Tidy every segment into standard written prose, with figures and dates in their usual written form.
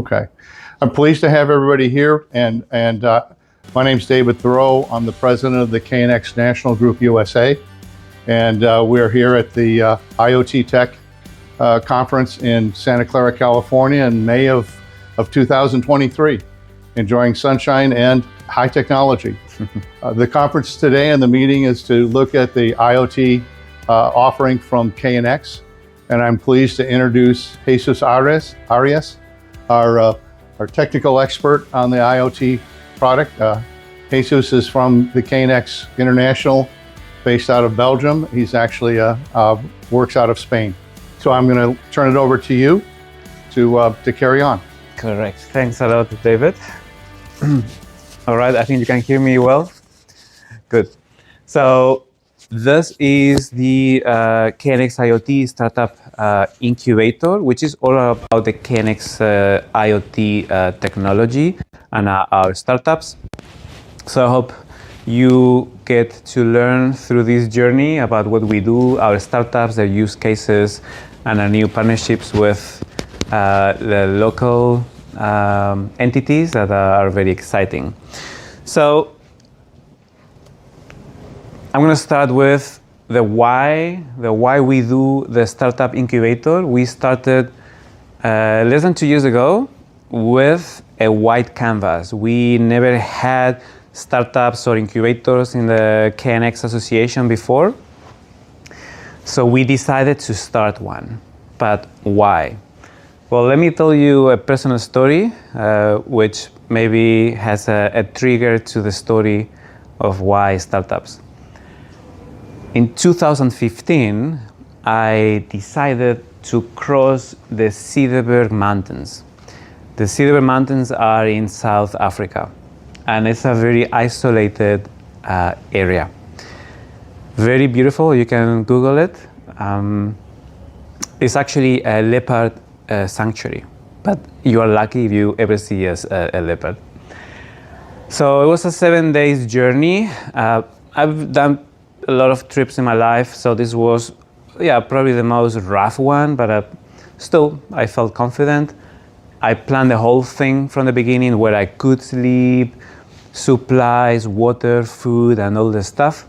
Okay. I'm pleased to have everybody here, and my name's David Thoreau. I'm the president of the KNX National Group USA, and we're here at the IoT Tech conference in Santa Clara, California in May of 2023, enjoying sunshine and high technology. The conference today and the meeting is to look at the IoT offering from KNX, and I'm pleased to introduce Jesus Arias, our technical expert on the IoT product. Jesus is from the KNX International, based out of Belgium. He's actually works out of Spain. So I'm going to turn it over to you to carry on. Correct. Thanks a lot, David. All right, I think you can hear me well. Good. So this is the KNX IoT startup incubator, which is all about the KNX IoT technology and our startups. So I hope you get to learn through this journey about what we do, our startups, their use cases, and our new partnerships with the local entities that are very exciting. So I'm going to start with the why we do the startup incubator. We started less than 2 years ago with a white canvas. We never had startups or incubators in the KNX Association before. So we decided to start one. But why? Well, let me tell you a personal story, which maybe has a trigger to the story of why startups. In 2015, I decided to cross the Cederberg Mountains. The Cederberg Mountains are in South Africa, and it's a very isolated area. Very beautiful, you can Google it. It's actually a leopard sanctuary, but you are lucky if you ever see a leopard. So it was a 7 days journey. I've done a lot of trips in my life, so this was probably the most rough one, but still I felt confident. I planned the whole thing from the beginning, where I could sleep, supplies, water, food, and all the stuff.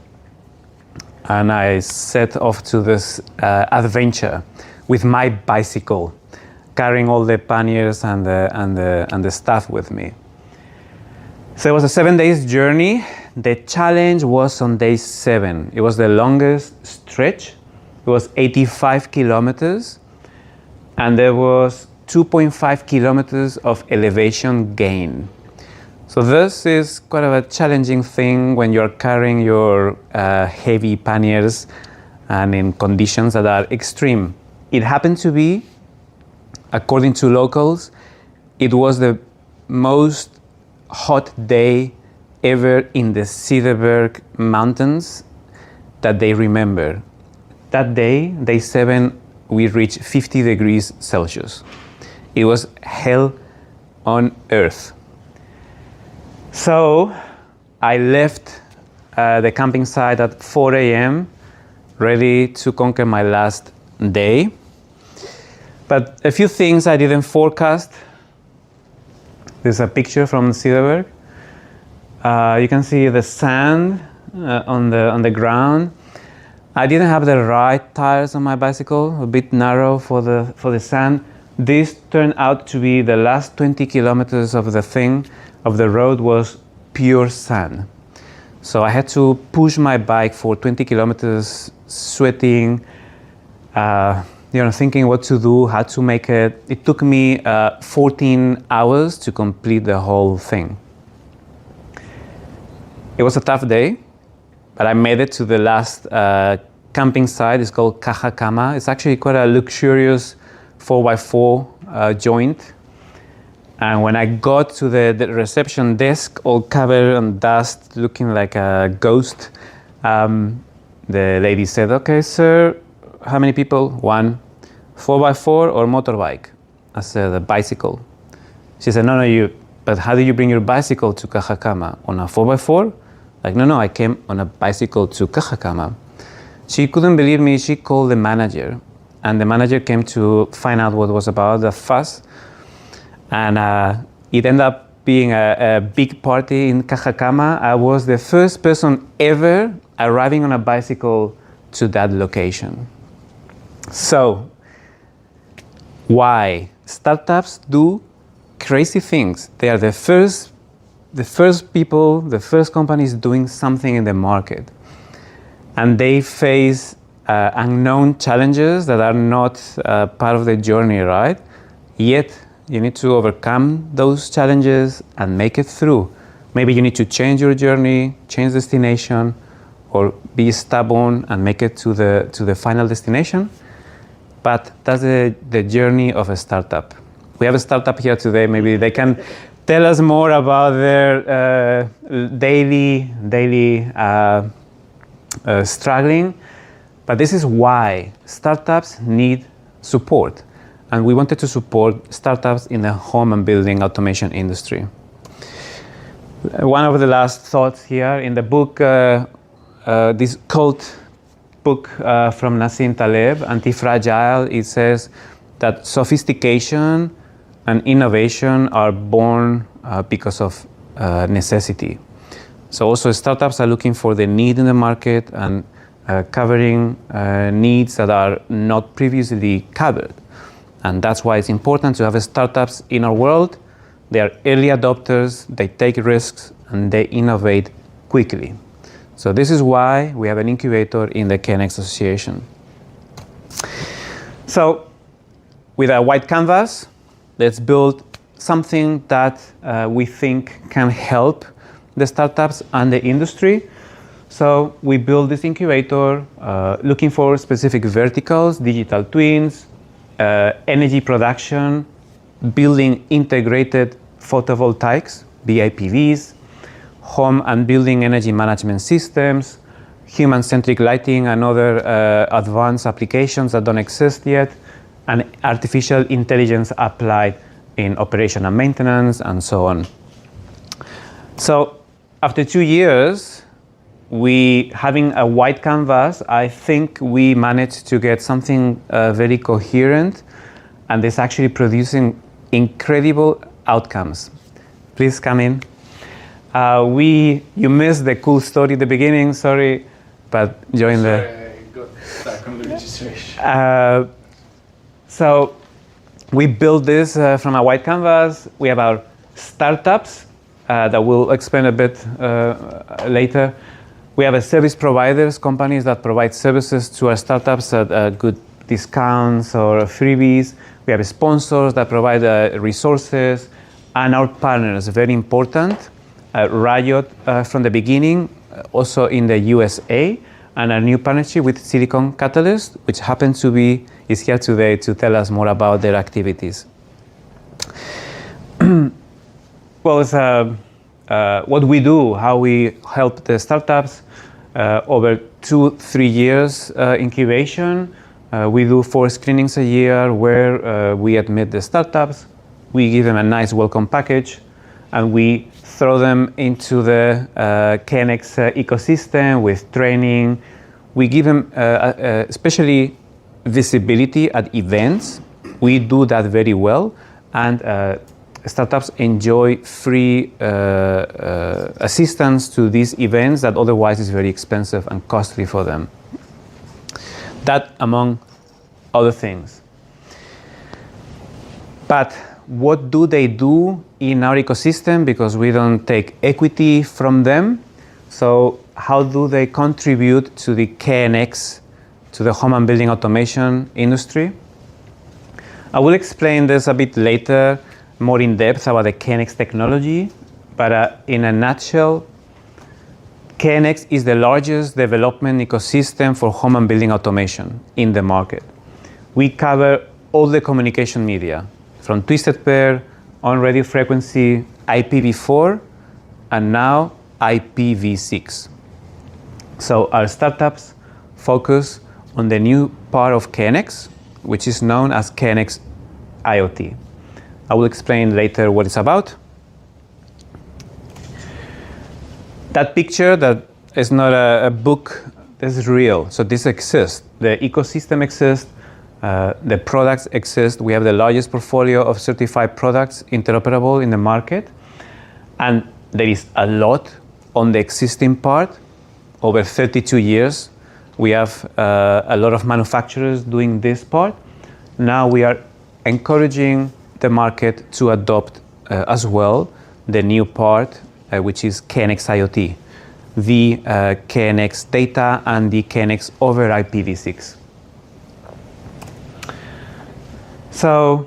And I set off to this adventure with my bicycle, carrying all the panniers and the stuff with me. So it was a 7 days journey. The challenge was on day 7. It was the longest stretch. It was 85 kilometers, and there was 2.5 kilometers of elevation gain. So this is quite of a challenging thing when you're carrying your heavy panniers and in conditions that are extreme. It happened to be, according to locals, it was the most hot day ever in the Cederberg Mountains that they remember. That day, day 7, we reached 50 degrees Celsius. It was hell on earth. So I left the camping site at 4 a.m., ready to conquer my last day. But a few things I didn't forecast. There's a picture from Cederberg. You can see the sand on the ground. I didn't have the right tires on my bicycle, a bit narrow for the sand. This turned out to be the last 20 kilometers of the road was pure sand. So I had to push my bike for 20 kilometers, sweating, thinking what to do, how to make it. It took me 14 hours to complete the whole thing. It was a tough day, but I made it to the last camping site. It's called Caja Cama. It's actually quite a luxurious 4x4 joint. And when I got to the reception desk, all covered in dust, looking like a ghost, the lady said, "Okay, sir, how many people? 1, 4x4 or motorbike?" I said, "A bicycle." She said, "No, you, but how did you bring your bicycle to Caja Cama? On a 4x4? Like, no, I came on a bicycle to Caja Cama." She couldn't believe me. She called the manager, and the manager came to find out what was about the fuss. And it ended up being a big party in Cajacama. I was the first person ever arriving on a bicycle to that location. So, why? Startups do crazy things. They are the first people, the first companies doing something in the market. And they face unknown challenges that are not part of the journey, right? Yet, you need to overcome those challenges and make it through. Maybe you need to change your journey, change destination, or be stubborn and make it to the final destination. But that's the journey of a startup. We have a startup here today. Maybe they can tell us more about their daily struggling. But this is why startups need support. And we wanted to support startups in the home and building automation industry. One of the last thoughts here in the book, this cult book from Nassim Taleb, Anti-Fragile, it says that sophistication and innovation are born because of necessity. So also startups are looking for the need in the market and covering needs that are not previously covered. And that's why it's important to have startups in our world. They are early adopters, they take risks, and they innovate quickly. So this is why we have an incubator in the KNX Association. So with a white canvas, let's build something that we think can help the startups and the industry. So we build this incubator looking for specific verticals, digital twins, energy production, building integrated photovoltaics, BIPVs, home and building energy management systems, human-centric lighting and other advanced applications that don't exist yet, and artificial intelligence applied in operation and maintenance, and so on. So after 2 years, having a white canvas, I think we managed to get something very coherent, and it's actually producing incredible outcomes. Please come in. You missed the cool story at the beginning, sorry, but join the... Sorry, I got stuck on the registration. So we built this from a white canvas. We have our startups that we'll explain a bit later. We have a service providers, companies that provide services to our startups at good discounts or freebies. We have sponsors that provide resources, and our partners, very important. Riot from the beginning, also in the USA, and a new partnership with Silicon Catalyst, which happens to is here today to tell us more about their activities. Well, it's, what we do, how we help the startups. Over 2-3 years incubation. We do 4 screenings a year where we admit the startups. We give them a nice welcome package, and we throw them into the KNX ecosystem with training. We give them especially visibility at events. We do that very well, and startups enjoy free assistance to these events that otherwise is very expensive and costly for them. That among other things. But what do they do in our ecosystem? Because we don't take equity from them. So how do they contribute to the KNX, to the home and building automation industry? I will explain this a bit later, more in depth about the KNX technology. But in a nutshell, KNX is the largest development ecosystem for home and building automation in the market. We cover all the communication media, from twisted pair, on radio frequency, IPv4, and now IPv6. So our startups focus on the new part of KNX, which is known as KNX IoT. I will explain later what it's about. That picture that is not a book, this is real. So this exists. The ecosystem exists. The products exist. We have the largest portfolio of certified products interoperable in the market. And there is a lot on the existing part. Over 32 years, we have a lot of manufacturers doing this part. Now we are encouraging the market to adopt as well the new part, which is KNX IoT, the KNX data and the KNX over IPv6. So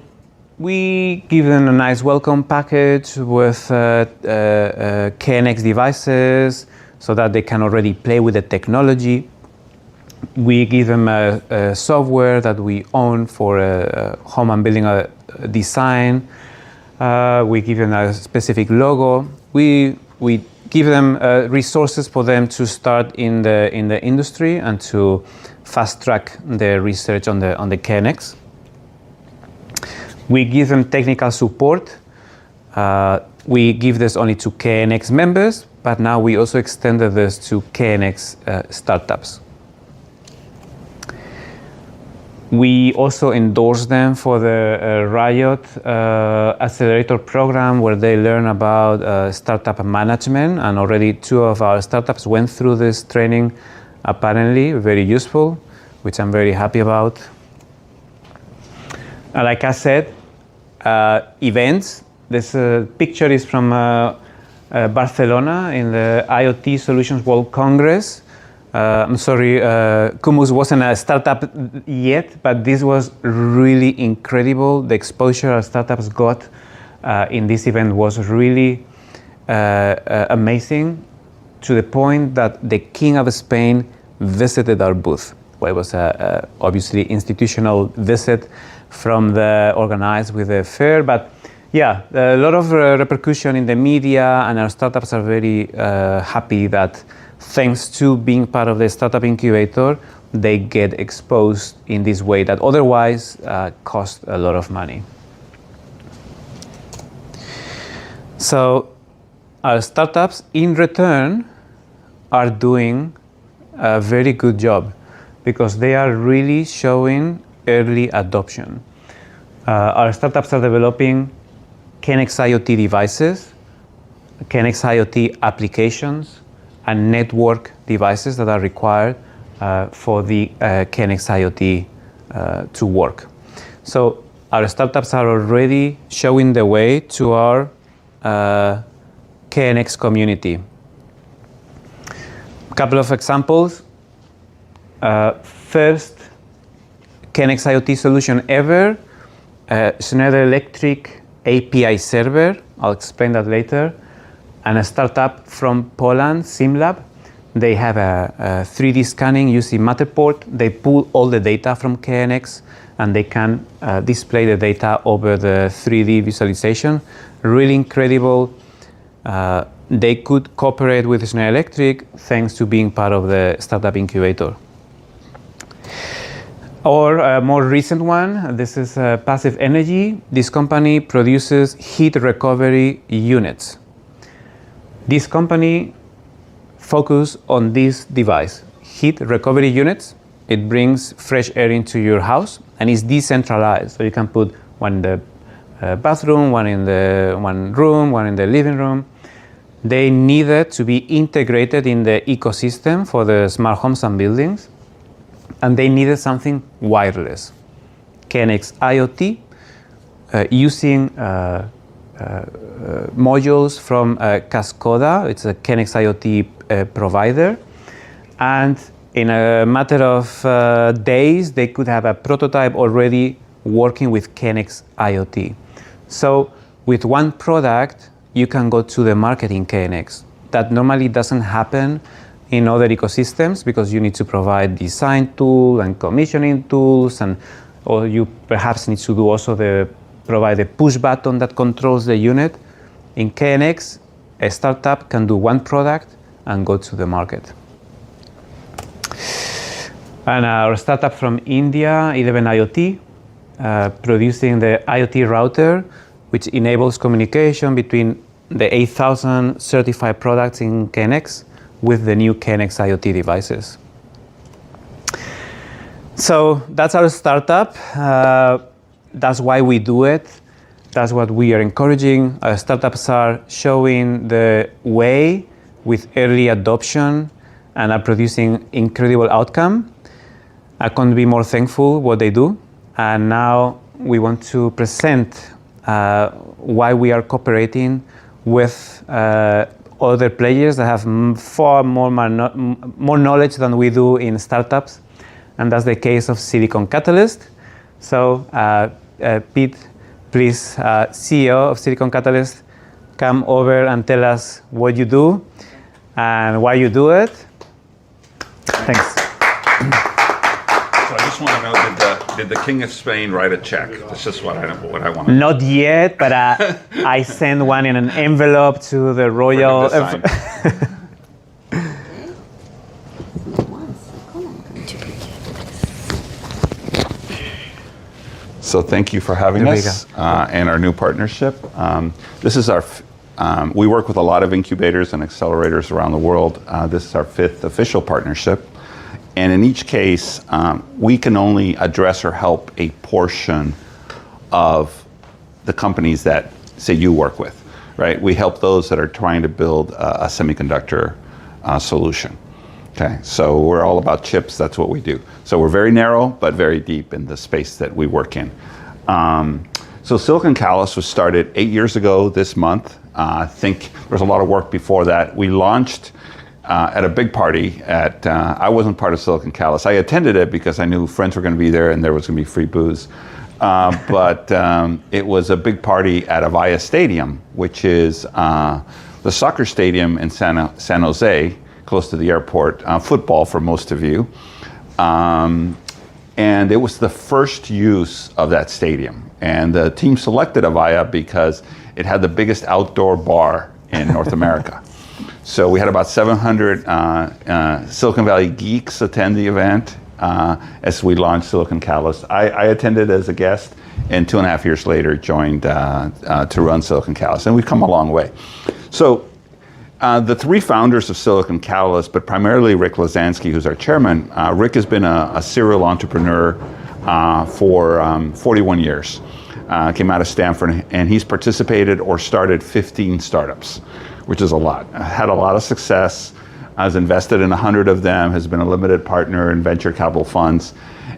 we give them a nice welcome package with KNX devices so that they can already play with the technology. We give them a software that we own for home and building a design. We give them a specific logo. We give them resources for them to start in the industry and to fast track their research on the KNX. We give them technical support. We give this only to KNX members, but now we also extended this to KNX startups. We also endorse them for the Riot Accelerator program, where they learn about startup management, and already 2 of our startups went through this training, apparently very useful, which I'm very happy about. Like I said, events. This picture is from Barcelona in the IoT Solutions World Congress. I'm sorry, Kumux wasn't a startup yet, but this was really incredible. The exposure our startups got in this event was really amazing, to the point that the King of Spain visited our booth. Well, it was obviously institutional visit from the organized with the fair, but yeah, a lot of repercussion in the media, and our startups are very happy that thanks to being part of the startup incubator, they get exposed in this way that otherwise cost a lot of money. So our startups in return are doing a very good job, because they are really showing early adoption. Our startups are developing KNX IoT devices, KNX IoT applications, and network devices that are required for the KNX IoT to work. So our startups are already showing the way to our KNX community. A couple of examples. First, KNX IoT solution ever, Schneider Electric API server. I'll explain that later. And a startup from Poland, SimLab. They have a 3D scanning using Matterport. They pull all the data from KNX, and they can display the data over the 3D visualization. Really incredible. They could cooperate with Schneider Electric thanks to being part of the startup incubator. Or a more recent one, this is Passive Energy. This company produces heat recovery units. This company focuses on this device, heat recovery units. It brings fresh air into your house, and is decentralized. So you can put one in the bathroom, one in the one room, one in the living room. They needed to be integrated in the ecosystem for the smart homes and buildings, and they needed something wireless. KNX IoT using modules from Cascoda. It's a KNX IoT provider, and in a matter of days, they could have a prototype already working with KNX IoT. So with one product, you can go to the market in KNX. That normally doesn't happen in other ecosystems, because you need to provide design tool and commissioning tools, or you perhaps need to do also provide a push button that controls the unit. In KNX, a startup can do one product and go to the market. And our startup from India, 11 IoT, producing the IoT router, which enables communication between the 8,000 certified products in KNX with the new KNX IoT devices. So that's our startup. That's why we do it. That's what we are encouraging. Startups are showing the way with early adoption and are producing incredible outcome. I couldn't be more thankful what they do. And now we want to present why we are cooperating with other players that have far more knowledge than we do in startups. And that's the case of Silicon Catalyst. So Pete, please, CEO of Silicon Catalyst, come over and tell us what you do and why you do it. Thanks. So I just want to know, did the King of Spain write a check? That's just what I want to know. Not yet, but I sent one in an envelope to the royal. So thank you for having us and our new partnership. This is our, we work with a lot of incubators and accelerators around the world. This is our 5th official partnership. And in each case, we can only address or help a portion of the companies that, say, you work with, right? We help those that are trying to build a semiconductor solution. Okay, so we're all about chips, that's what we do. So we're very narrow, but very deep in the space that we work in. So Silicon Catalyst was started 8 years ago this month. I think there was a lot of work before that. We launched at a big party at, I wasn't part of Silicon Catalyst. I attended it because I knew friends were gonna be there and there was gonna be free booze. But it was a big party at Avaya Stadium, which is the soccer stadium in San Jose, close to the airport, football for most of you. And it was the first use of that stadium. And the team selected Avaya because it had the biggest outdoor bar in North America. So we had about 700 Silicon Valley geeks attend the event as we launched Silicon Catalyst. I attended as a guest and 2.5 years later joined to run Silicon Catalyst. And we've come a long way. So the 3 founders of Silicon Catalyst, but primarily Rick Lazansky, who's our chairman. Rick has been a serial entrepreneur for 41 years. Came out of Stanford, and he's participated or started 15 startups, which is a lot. Had a lot of success, has invested in 100 of them, has been a limited partner in venture capital funds.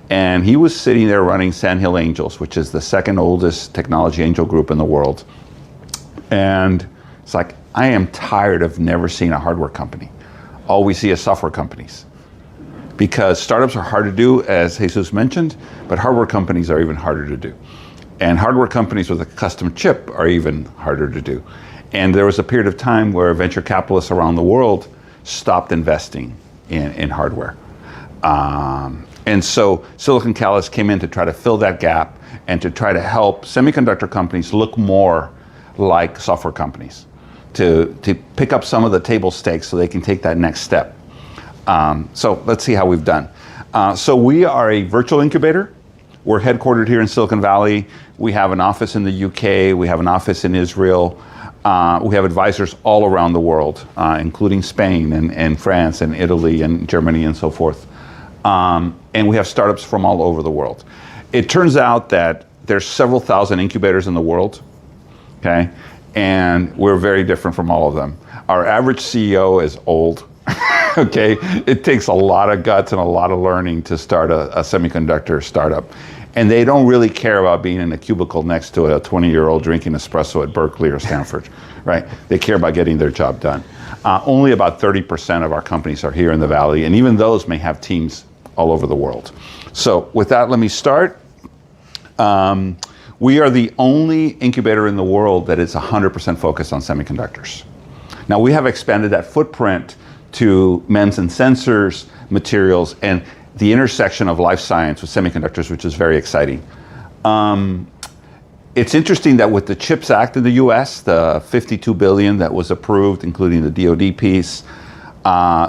And he was sitting there running Sand Hill Angels, which is the 2nd oldest technology angel group in the world. And it's like, I am tired of never seeing a hardware company. All we see is software companies. Because startups are hard to do, as Jesus mentioned, but hardware companies are even harder to do. And hardware companies with a custom chip are even harder to do. And there was a period of time where venture capitalists around the world stopped investing in hardware. And so Silicon Catalyst came in to try to fill that gap and to try to help semiconductor companies look more like software companies, to pick up some of the table stakes so they can take that next step. So let's see how we've done. So we are a virtual incubator. We're headquartered here in Silicon Valley. We have an office in the UK. We have an office in Israel. We have advisors all around the world, including Spain and France and Italy and Germany and so forth. And we have startups from all over the world. It turns out that there's several thousand incubators in the world, okay? And we're very different from all of them. Our average CEO is old, okay? It takes a lot of guts and a lot of learning to start a semiconductor startup. And they don't really care about being in a cubicle next to a 20-year-old drinking espresso at Berkeley or Stanford, right? They care about getting their job done. Only about 30% of our companies are here in the Valley, and even those may have teams all over the world. So with that, let me start. We are the only incubator in the world that is 100% focused on semiconductors. Now we have expanded that footprint to MEMS and sensors, materials, and the intersection of life science with semiconductors, which is very exciting. It's interesting that with the CHIPS Act in the US, the $52 billion that was approved, including the DoD piece,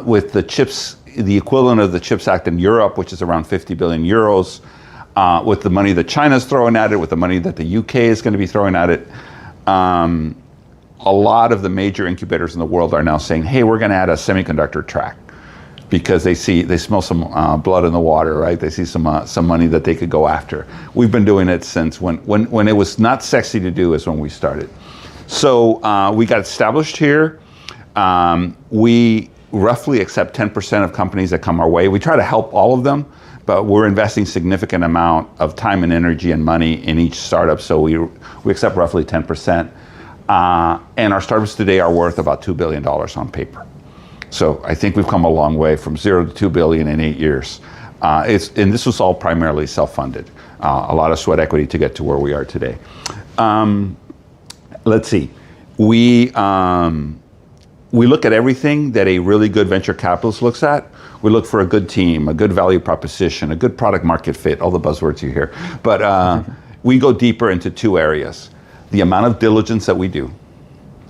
with the CHIPS, the equivalent of the CHIPS Act in Europe, which is around 50 billion euros, with the money that China's throwing at it, with the money that the UK is going to be throwing at it, a lot of the major incubators in the world are now saying, hey, we're going to add a semiconductor track. because they smell some blood in the water, right? They see some money that they could go after. We've been doing it since when it was not sexy to do is when we started. So we got established here. We roughly accept 10% of companies that come our way. We try to help all of them, but we're investing significant amount of time and energy and money in each startup. So we accept roughly 10%. And our startups today are worth about $2 billion on paper. So I think we've come a long way from 0 to 2 billion in 8 years. And this was all primarily self-funded. A lot of sweat equity to get to where we are today. Let's see. We look at everything that a really good venture capitalist looks at. We look for a good team, a good value proposition, a good product market fit, all the buzzwords you hear. But we go deeper into 2 areas. The amount of diligence that we do.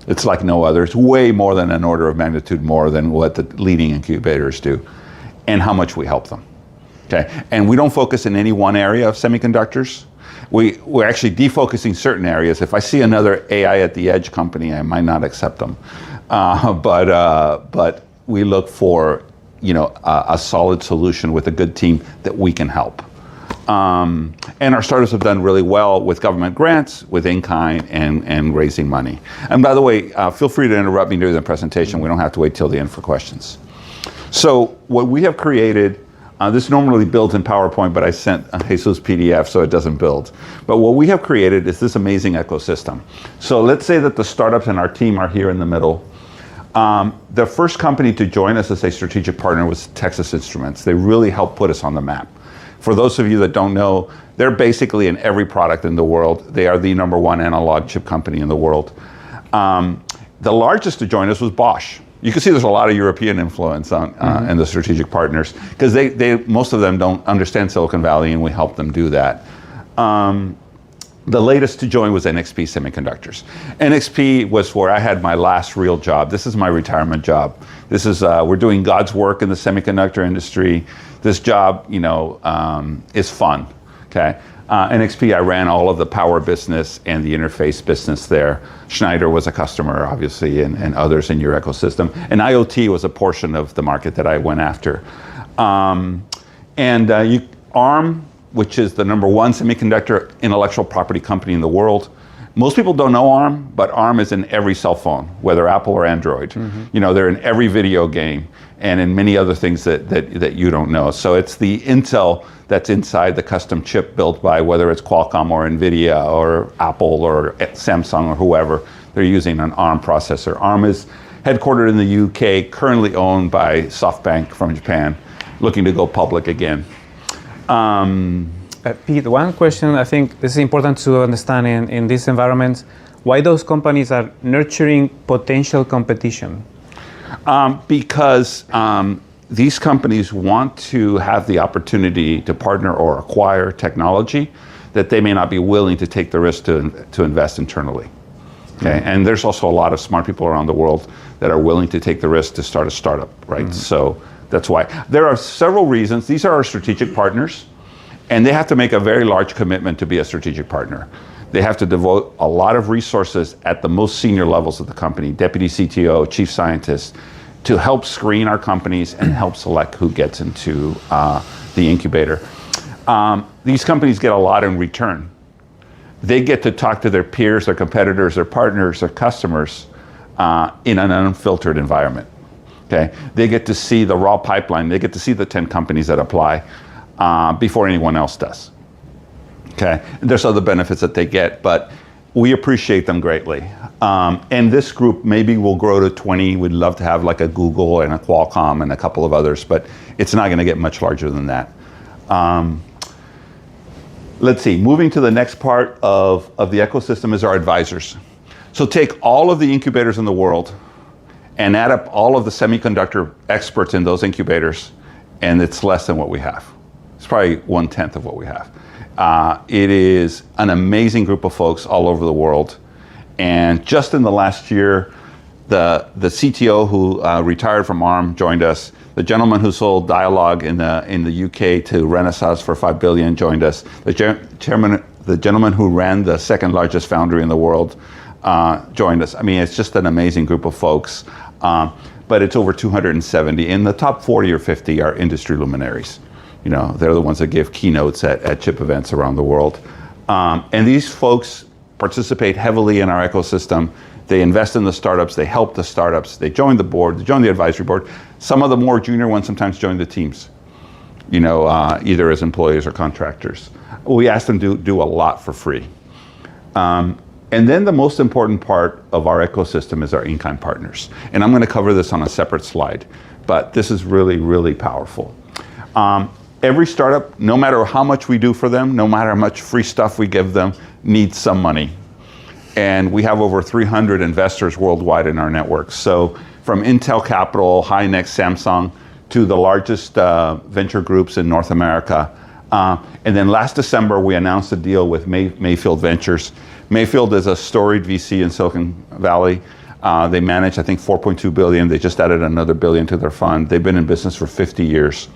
It's like no other. It's way more than an order of magnitude more than what the leading incubators do. And how much we help them. Okay. And we don't focus in any one area of semiconductors. We're actually defocusing certain areas. If I see another AI at the edge company, I might not accept them. But we look for, a solid solution with a good team that we can help. And our startups have done really well with government grants, with in-kind, and raising money. And by the way, feel free to interrupt me during the presentation. We don't have to wait till the end for questions. So what we have created, this normally builds in PowerPoint, but I sent Jesus PDF so it doesn't build. But what we have created is this amazing ecosystem. So let's say that the startups in our team are here in the middle. The first company to join us as a strategic partner was Texas Instruments. They really helped put us on the map. For those of you that don't know, they're basically in every product in the world. They are the #1 analog chip company in the world. The largest to join us was Bosch. You can see there's a lot of European influence on in the strategic partners, because most of them don't understand Silicon Valley, and we help them do that. The latest to join was NXP Semiconductors. NXP was where I had my last real job. This is my retirement job. This is we're doing God's work in the semiconductor industry. This job, is fun. Okay. NXP, I ran all of the power business and the interface business there. Schneider was a customer, obviously, and others in your ecosystem. And IoT was a portion of the market that I went after. ARM, which is the #1 semiconductor intellectual property company in the world. Most people don't know ARM, but ARM is in every cell phone, whether Apple or Android. They're in every video game and in many other things that you don't know. So it's the Intel that's inside the custom chip built by whether it's Qualcomm or NVIDIA or Apple or Samsung or whoever. They're using an ARM processor. ARM is headquartered in the UK, currently owned by SoftBank from Japan, looking to go public again. Pete, one question I think this is important to understand in this environment, why those companies are nurturing potential competition? Because these companies want to have the opportunity to partner or acquire technology that they may not be willing to take the risk to invest internally. Okay? And there's also a lot of smart people around the world that are willing to take the risk to start a startup, right? So that's why. There are several reasons. These are our strategic partners, and they have to make a very large commitment to be a strategic partner. They have to devote a lot of resources at the most senior levels of the company, deputy CTO, chief scientist, to help screen our companies and help select who gets into the incubator. These companies get a lot in return. They get to talk to their peers, their competitors, their partners, their customers in an unfiltered environment. Okay? They get to see the raw pipeline. They get to see the 10 companies that apply before anyone else does. Okay? And there's other benefits that they get, but we appreciate them greatly. And this group maybe will grow to 20. We'd love to have like a Google and a Qualcomm and a couple of others, but it's not going to get much larger than that. Let's see, moving to the next part of the ecosystem is our advisors. So take all of the incubators in the world and add up all of the semiconductor experts in those incubators, and it's less than what we have. It's probably 1/10 of what we have. It is an amazing group of folks all over the world. And just in the last year, the CTO who retired from ARM joined us. The gentleman who sold Dialog in the UK to Renesas for $5 billion joined us. The gentleman who ran the second largest foundry in the world joined us. I mean, it's just an amazing group of folks. but it's over 270. And the top 40 or 50 are industry luminaries. You know, they're the ones that give keynotes at chip events around the world. And these folks participate heavily in our ecosystem. They invest in the startups, they help the startups, they join the board, they join the advisory board. Some of the more junior ones sometimes join the teams, you know, either as employees or contractors. We ask them to do a lot for free. And then the most important part of our ecosystem is our in-kind partners. And I'm going to cover this on a separate slide, but this is really, really powerful. Every startup, no matter how much we do for them, no matter how much free stuff we give them, needs some money. And we have over 300 investors worldwide in our network. So from Intel Capital, Hynix, Samsung, to the largest venture groups in North America. And then last December, we announced a deal with Mayfield Ventures. Mayfield is a storied VC in Silicon Valley. They manage, I think, $4.2 billion. They just added another $1 billion to their fund. They've been in business for 50 years.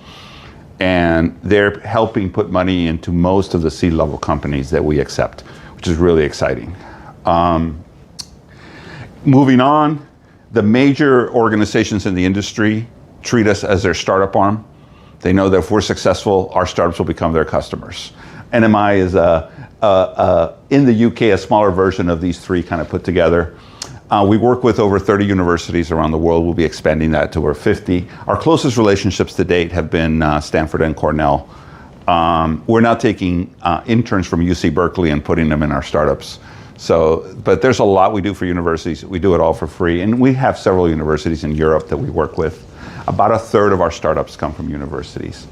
And they're helping put money into most of the C-level companies that we accept, which is really exciting. Moving on, the major organizations in the industry treat us as their startup arm. They know that if we're successful, our startups will become their customers. NMI is in the UK, a smaller version of these three kind of put together. We work with over 30 universities around the world. We'll be expanding that to over 50. Our closest relationships to date have been Stanford and Cornell. We're now taking interns from UC Berkeley and putting them in our startups. But there's a lot we do for universities. We do it all for free. And we have several universities in Europe that we work with. About a third of our startups come from universities.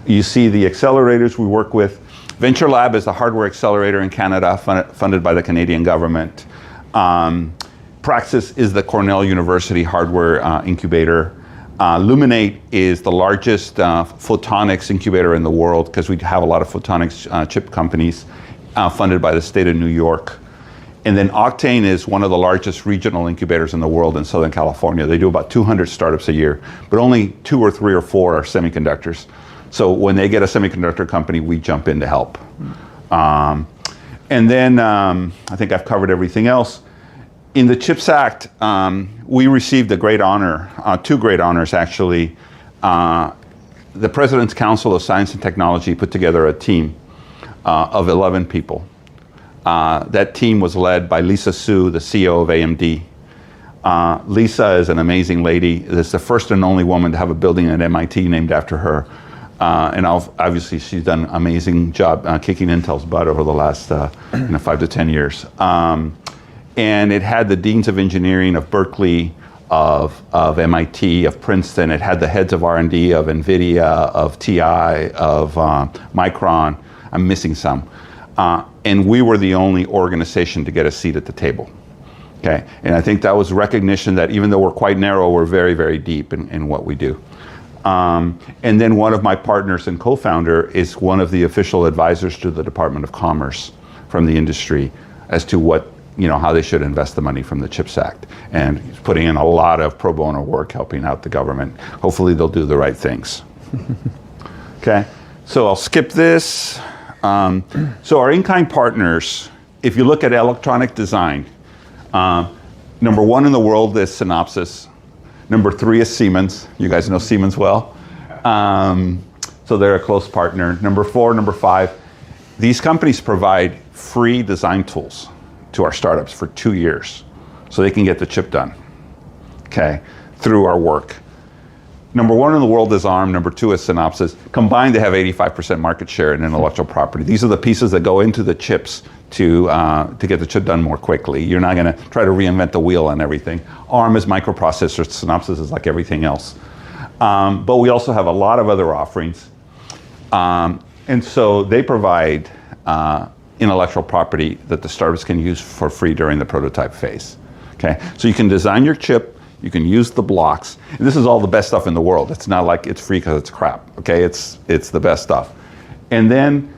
You see the accelerators we work with. Venture Lab is a hardware accelerator in Canada funded by the Canadian government. Praxis is the Cornell University hardware incubator. Luminate is the largest photonics incubator in the world because we have a lot of photonics chip companies funded by the state of New York. And then Octane is one of the largest regional incubators in the world in Southern California. They do about 200 startups a year, but only 2 or 3 or 4 are semiconductors. So when they get a semiconductor company, we jump in to help. And then I think I've covered everything else. In the CHIPS Act, we received a great honor, 2 great honors actually. The President's Council of Science and Technology put together a team of 11 people. That team was led by Lisa Su, the CEO of AMD. Lisa is an amazing lady. It's the first and only woman to have a building at MIT named after her. And obviously she's done an amazing job kicking Intel's butt over the last 5 to 10 years. And it had the deans of engineering of Berkeley, of MIT, of Princeton. It had the heads of R&D of NVIDIA, of TI, of Micron. I'm missing some. And we were the only organization to get a seat at the table. Okay, and I think that was recognition that even though we're quite narrow, we're very, very deep in what we do. And then one of my partners and co-founder is one of the official advisors to the Department of Commerce from the industry as to what, how they should invest the money from the CHIPS Act. And he's putting in a lot of pro bono work helping out the government. Hopefully they'll do the right things. Okay, so I'll skip this. So our in-kind partners, if you look at electronic design, number 1 in the world is Synopsys. Number 3 is Siemens. You guys know Siemens well. So they're a close partner. Number 4, number 5, these companies provide free design tools to our startups for 2 years so they can get the chip done, okay, through our work. Number 1 in the world is ARM, number 2 is Synopsys. Combined, they have 85% market share in intellectual property. These are the pieces that go into the chips to get the chip done more quickly. You're not gonna try to reinvent the wheel on everything. ARM is microprocessors, Synopsys is like everything else. But we also have a lot of other offerings. And so they provide intellectual property that the startups can use for free during the prototype phase. Okay, so you can design your chip, you can use the blocks. And this is all the best stuff in the world. It's not like it's free because it's crap. Okay, it's the best stuff. And then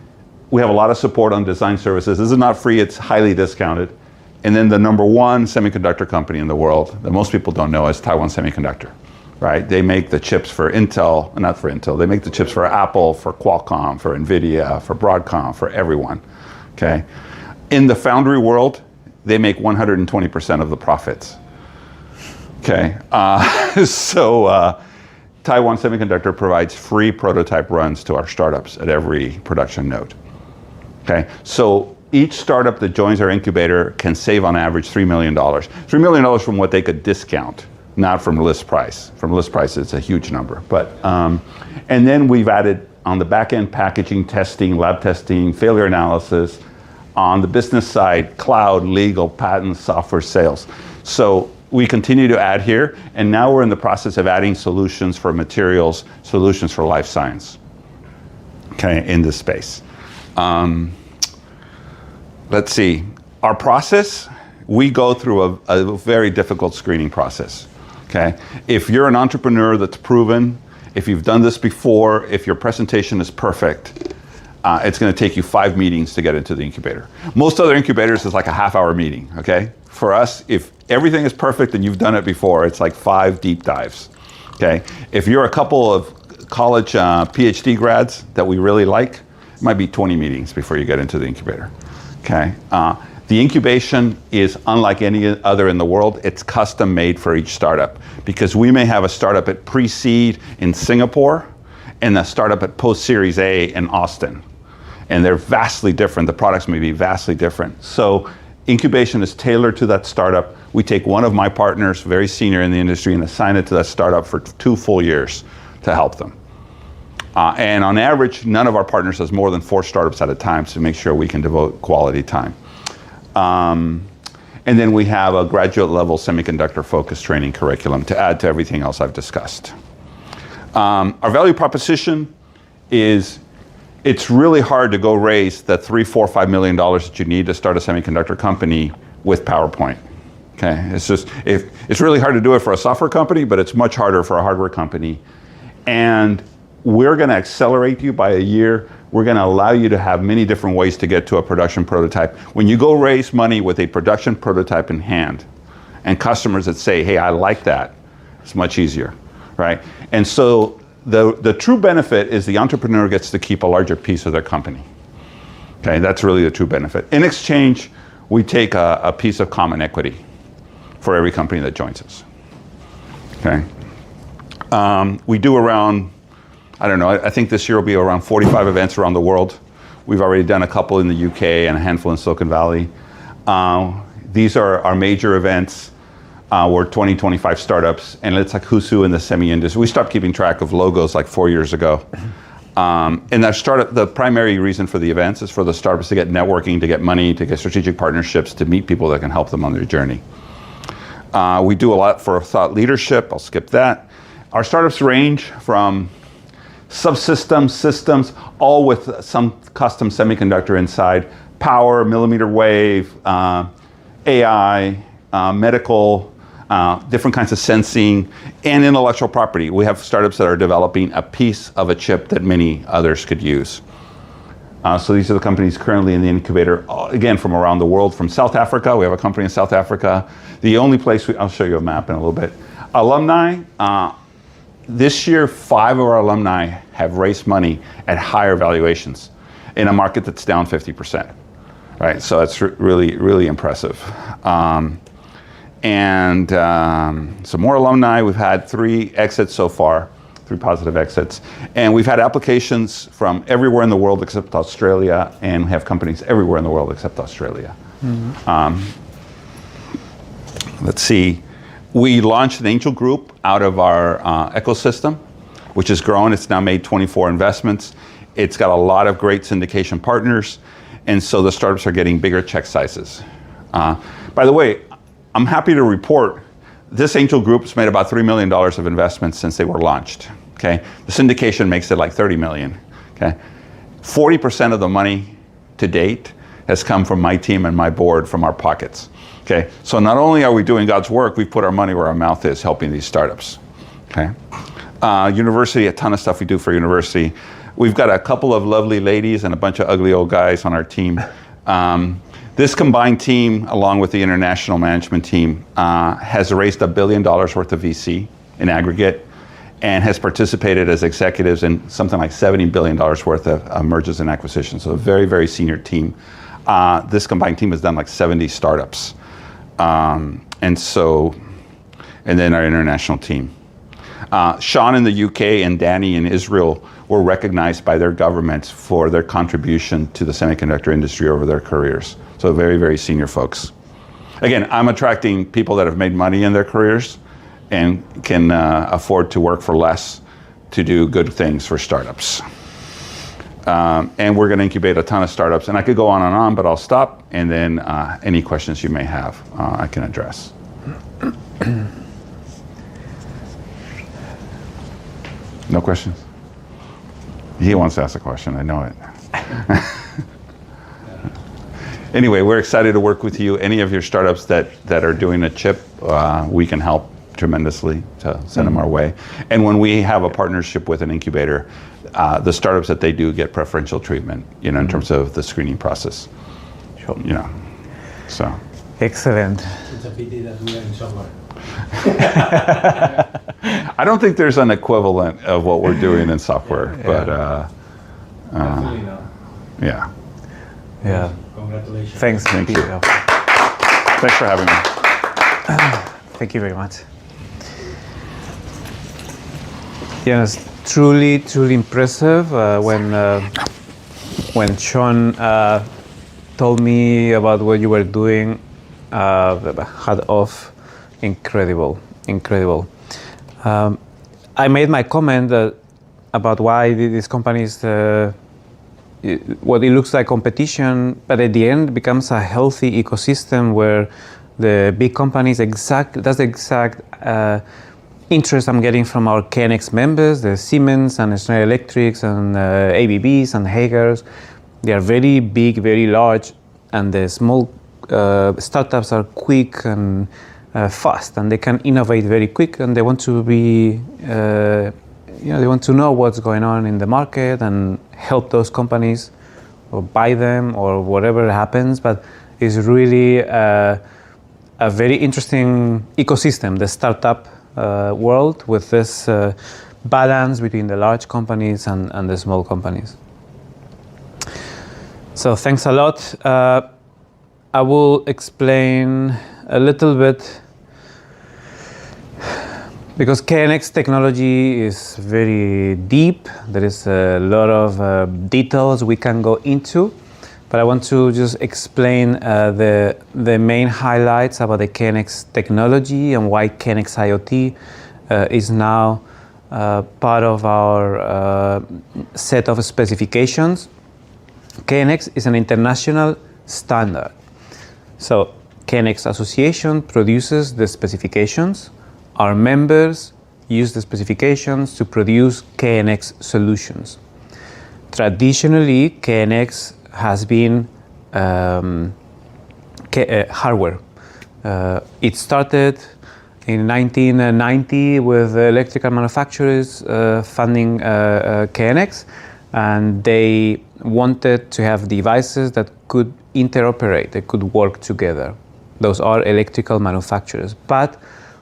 we have a lot of support on design services. This is not free, it's highly discounted. And then the number 1 semiconductor company in the world that most people don't know is Taiwan Semiconductor, right? They make the chips for Intel, not for Intel, they make the chips for Apple, for Qualcomm, for NVIDIA, for Broadcom, for everyone, okay? In the foundry world, they make 120% of the profits. Okay, Taiwan Semiconductor provides free prototype runs to our startups at every production node. Okay, so each startup that joins our incubator can save on average $3 million. $3 million from what they could discount, not from list price. From list price, it's a huge number. But, and then we've added on the back end packaging, testing, lab testing, failure analysis. On the business side, cloud, legal, patents, software sales. So we continue to add here, and now we're in the process of adding solutions for materials, solutions for life science, okay, in this space. Let's see, our process, we go through a very difficult screening process, okay? If you're an entrepreneur that's proven, if you've done this before, if your presentation is perfect, it's gonna take you 5 meetings to get into the incubator. Most other incubators is like a half-hour meeting, okay? For us, if everything is perfect and you've done it before, it's like 5 deep dives, okay? If you're a couple of college PhD grads that we really like, it might be 20 meetings before you get into the incubator, okay? The incubation is unlike any other in the world. It's custom made for each startup because we may have a startup at pre-seed in Singapore and a startup at post-series A in Austin. And they're vastly different. The products may be vastly different. So incubation is tailored to that startup. We take one of my partners, very senior in the industry, and assign it to that startup for 2 full years to help them. And on average, none of our partners has more than 4 startups at a time to make sure we can devote quality time. And then we have a graduate level semiconductor focused training curriculum to add to everything else I've discussed. Our value proposition is it's really hard to go raise the $3, $4, $5 million that you need to start a semiconductor company with PowerPoint. Okay, it's really hard to do it for a software company, but it's much harder for a hardware company. And we're going to accelerate you by a year. We're going to allow you to have many different ways to get to a production prototype. When you go raise money with a production prototype in hand, and customers that say, hey, I like that, it's much easier, right? And so the true benefit is the entrepreneur gets to keep a larger piece of their company. Okay, that's really the true benefit. In exchange, we take a piece of common equity for every company that joins us. Okay, we do around, I don't know, I think this year will be around 45 events around the world. We've already done a couple in the UK and a handful in Silicon Valley. These are our major events. We're 20, 25 startups, and it's like who's who in the semi industry. We stopped keeping track of logos like 4 years ago. And that startup, the primary reason for the events is for the startups to get networking, to get money, to get strategic partnerships, to meet people that can help them on their journey. We do a lot for thought leadership. I'll skip that. Our startups range from subsystems, systems, all with some custom semiconductor inside, power, millimeter wave, AI, medical, different kinds of sensing, and intellectual property. We have startups that are developing a piece of a chip that many others could use. So these are the companies currently in the incubator, again, from around the world. From South Africa, we have a company in South Africa. The only place, I'll show you a map in a little bit. Alumni, this year, 5 of our alumni have raised money at higher valuations in a market that's down 50%, right? So it's really, really impressive. Some more alumni. We've had 3 exits so far, 3 positive exits. And we've had applications from everywhere in the world except Australia, and we have companies everywhere in the world except Australia. Mm-hmm. Let's see. We launched an angel group out of our ecosystem, which has grown. It's now made 24 investments. It's got a lot of great syndication partners, and so the startups are getting bigger check sizes. By the way, I'm happy to report this angel group's made about $3 million of investments since they were launched. Okay, the syndication makes it like 30 million. Okay, 40% of the money to date has come from my team and my board from our pockets. Okay, so not only are we doing God's work, we've put our money where our mouth is, helping these startups. Okay, university, a ton of stuff we do for university. We've got a couple of lovely ladies and a bunch of ugly old guys on our team. This combined team, along with the international management team, has raised $1 billion worth of VC in aggregate, and has participated as executives in something like $70 billion worth of mergers and acquisitions. So a very, very senior team. This combined team has done like 70 startups. And and then our international team. Sean in the UK and Danny in Israel were recognized by their governments for their contribution to the semiconductor industry over their careers. So very, very senior folks. Again, I'm attracting people that have made money in their careers and can afford to work for less to do good things for startups. And we're going to incubate a ton of startups. And I could go on, but I'll stop. And then any questions you may have, I can address. No questions? He wants to ask a question, I know it. Anyway, we're excited to work with you. Any of your startups that are doing a chip, we can help tremendously to send them our way. And when we have a partnership with an incubator, the startups that they do get preferential treatment, in terms of the screening process. Sure. So. Excellent. It's a pity that we are in software. I don't think there's an equivalent of what we're doing in software, but Definitely not. yeah. Yeah. Congratulations. Thanks. Thank you. Peter. Thanks for having me. Thank you very much. Yes, truly impressive. When Sean told me about what you were doing, hat off, incredible. I made my comment about why these companies, what it looks like competition, but at the end becomes a healthy ecosystem where the big companies that's the exact interest I'm getting from our KNX members, the Siemens and Schneider Electrics and ABBs and Hagers. They are very big, very large, and the small startups are quick and fast, and they can innovate very quick, and they want to be, they want to know what's going on in the market and help those companies or buy them or whatever happens. But it's really a very interesting ecosystem, the startup world, with this balance between the large companies and the small companies. So thanks a lot. I will explain a little bit, because KNX technology is very deep. There is a lot of details we can go into, but I want to just explain the main highlights about the KNX technology and why KNX IoT is now part of our set of specifications. KNX is an international standard. So KNX Association produces the specifications. Our members use the specifications to produce KNX solutions. Traditionally, KNX has been hardware. It started in 1990 with electrical manufacturers funding KNX, and they wanted to have devices that could interoperate, they could work together. Those are electrical manufacturers. But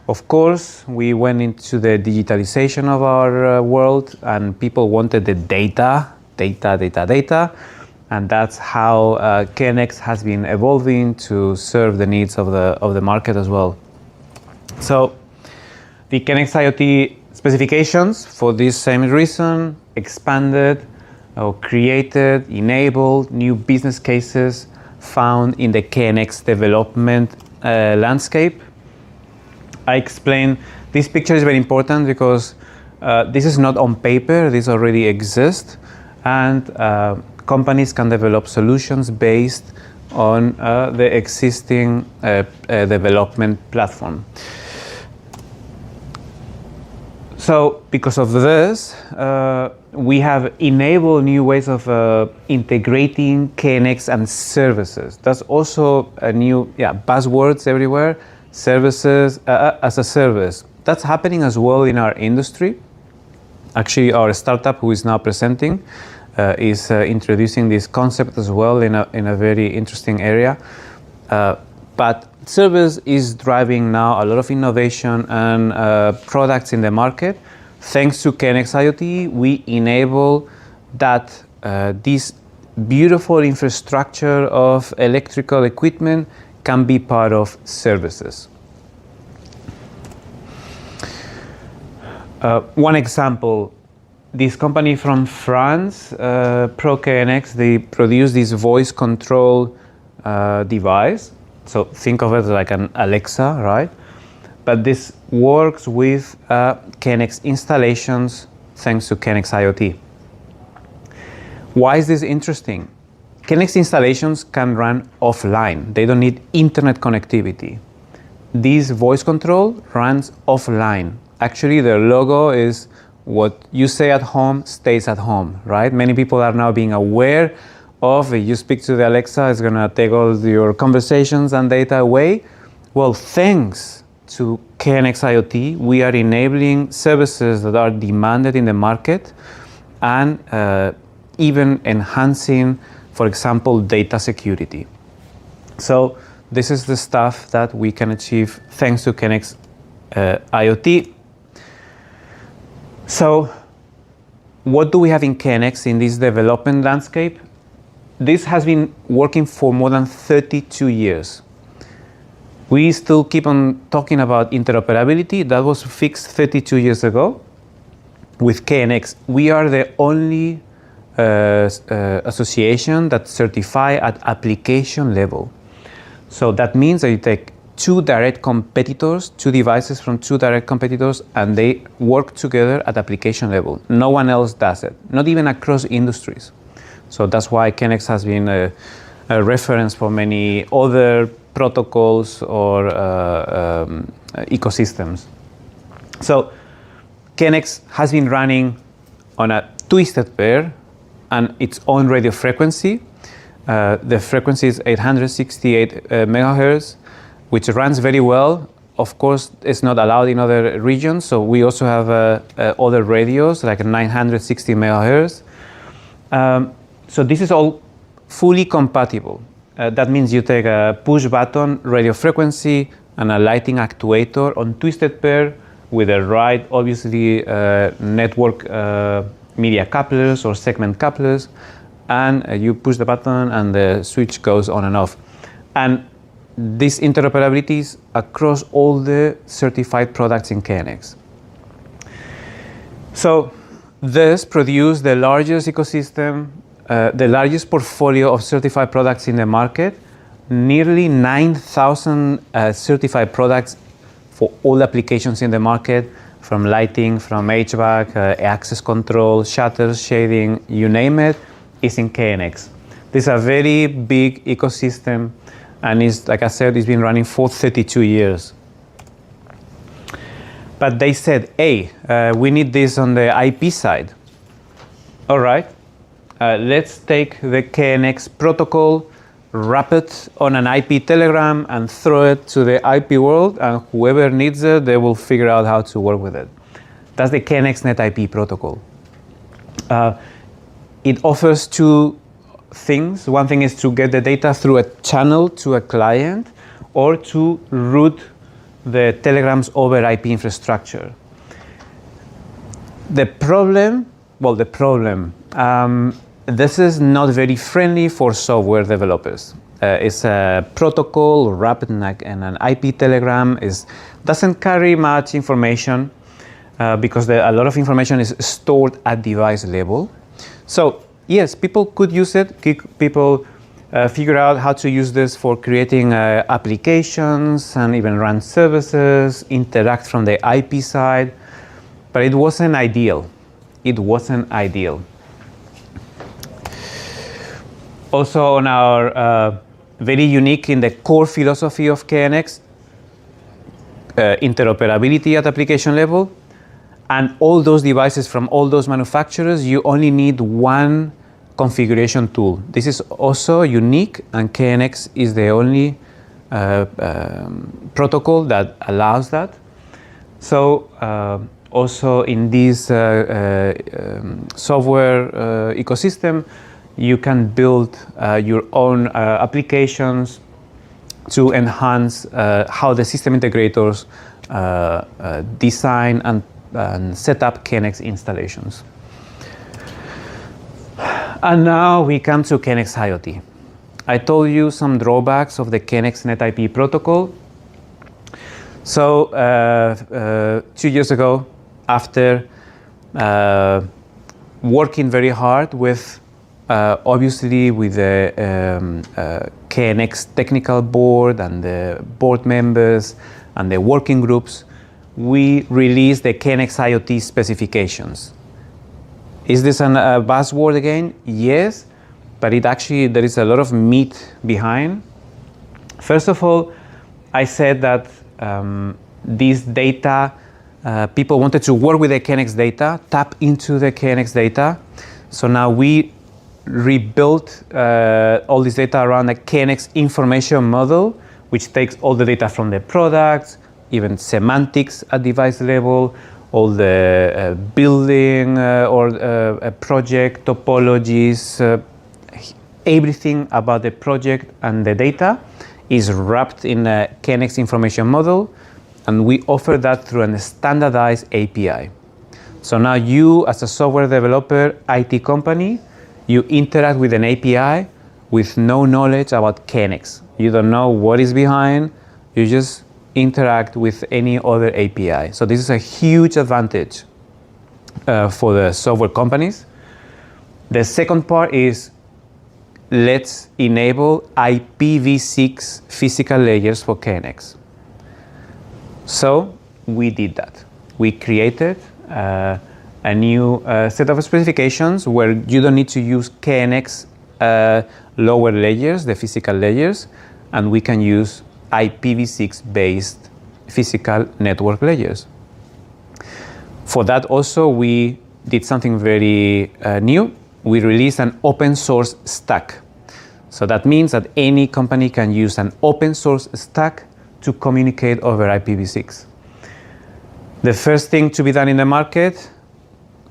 of course, we went into the digitalization of our world, and people wanted the data, and that's how KNX has been evolving to serve the needs of the market as well. So the KNX IoT specifications, for this same reason, expanded or created, enabled new business cases found in the KNX development landscape. I explain, this picture is very important because this is not on paper, this already exists, and companies can develop solutions based on the existing development platform. So because of this, we have enabled new ways of integrating KNX and services. That's also a new, buzzwords everywhere. Services as a service. That's happening as well in our industry. Actually, our startup who is now presenting is introducing this concept as well in a very interesting area. But service is driving now a lot of innovation and products in the market. Thanks to KNX IoT, we enable that this beautiful infrastructure of electrical equipment can be part of services. One example, this company from France, Pro KNX, they produce this voice control device. So think of it like an Alexa, right? But this works with KNX installations thanks to KNX IoT. Why is this interesting? KNX installations can run offline. They don't need internet connectivity. This voice control runs offline. Actually, the logo is what you say at home stays at home, right? Many people are now being aware of, if you speak to the Alexa, it's gonna take all your conversations and data away. Well, thanks to KNX IoT, we are enabling services that are demanded in the market and even enhancing, for example, data security. So this is the stuff that we can achieve thanks to KNX IoT. So what do we have in KNX in this development landscape? This has been working for more than 32 years. We still keep on talking about interoperability. That was fixed 32 years ago. With KNX, we are the only association that certify at application level. So that means that you take two direct competitors, two devices from two direct competitors, and they work together at application level. No one else does it, not even across industries. So that's why KNX has been a reference for many other protocols or ecosystems. So KNX has been running on a twisted pair and its own radio frequency. The frequency is 868 megahertz, which runs very well. Of course, it's not allowed in other regions, so we also have other radios like 960 megahertz. So this is all fully compatible. That means you take a push button radio frequency and a lighting actuator on twisted pair with the right, obviously, network media couplers or segment couplers, and you push the button and the switch goes on and off. And this interoperability is across all the certified products in KNX. So this produced the largest ecosystem, the largest portfolio of certified products in the market, nearly 9,000 certified products for all applications in the market, from lighting, from HVAC, access control, shutters, shading, you name it, is in KNX. This is a very big ecosystem, and is, like I said, it's been running for 32 years. But they said, hey, we need this on the IP side. All right, let's take the KNX protocol, wrap it on an IP telegram and throw it to the IP world, and whoever needs it, they will figure out how to work with it. That's the KNX Net IP protocol. It offers two things. One thing is to get the data through a channel to a client, or to route the telegrams over IP infrastructure. The problem, this is not very friendly for software developers. It's a protocol wrapped in an IP telegram. Doesn't carry much information because a lot of information is stored at device level. So yes, people could use it. People figure out how to use this for creating applications and even run services, interact from the IP side, but it wasn't ideal. It wasn't ideal. Also on our very unique in the core philosophy of KNX, interoperability at application level, and all those devices from all those manufacturers, you only need one configuration tool. This is also unique, and KNX is the only protocol that allows that. So also in this software ecosystem, you can build your own applications to enhance how the system integrators design and set up KNX installations. And now we come to KNX IoT. I told you some drawbacks of the KNX Net IP protocol. So 2 years ago, after working very hard with, obviously, with the KNX technical board and the board members and the working groups, we released the KNX IoT specifications. Is this a buzzword again? Yes, but there is a lot of meat behind. First of all, I said that this data, people wanted to work with the KNX data, tap into the KNX data. So now we rebuilt all this data around the KNX information model, which takes all the data from the products, even semantics at device level, all the building or project topologies, everything about the project and the data is wrapped in a KNX information model, and we offer that through a standardized API. So now you, as a software developer, IT company, you interact with an API with no knowledge about KNX. You don't know what is behind, you just interact with any other API. So this is a huge advantage for the software companies. The second part is, let's enable IPv6 physical layers for KNX. So we did that. We created a new set of specifications where you don't need to use KNX lower layers, the physical layers, and we can use IPv6 based physical network layers. For that also, we did something very new. We released an open source stack. So that means that any company can use an open source stack to communicate over IPv6. The first thing to be done in the market,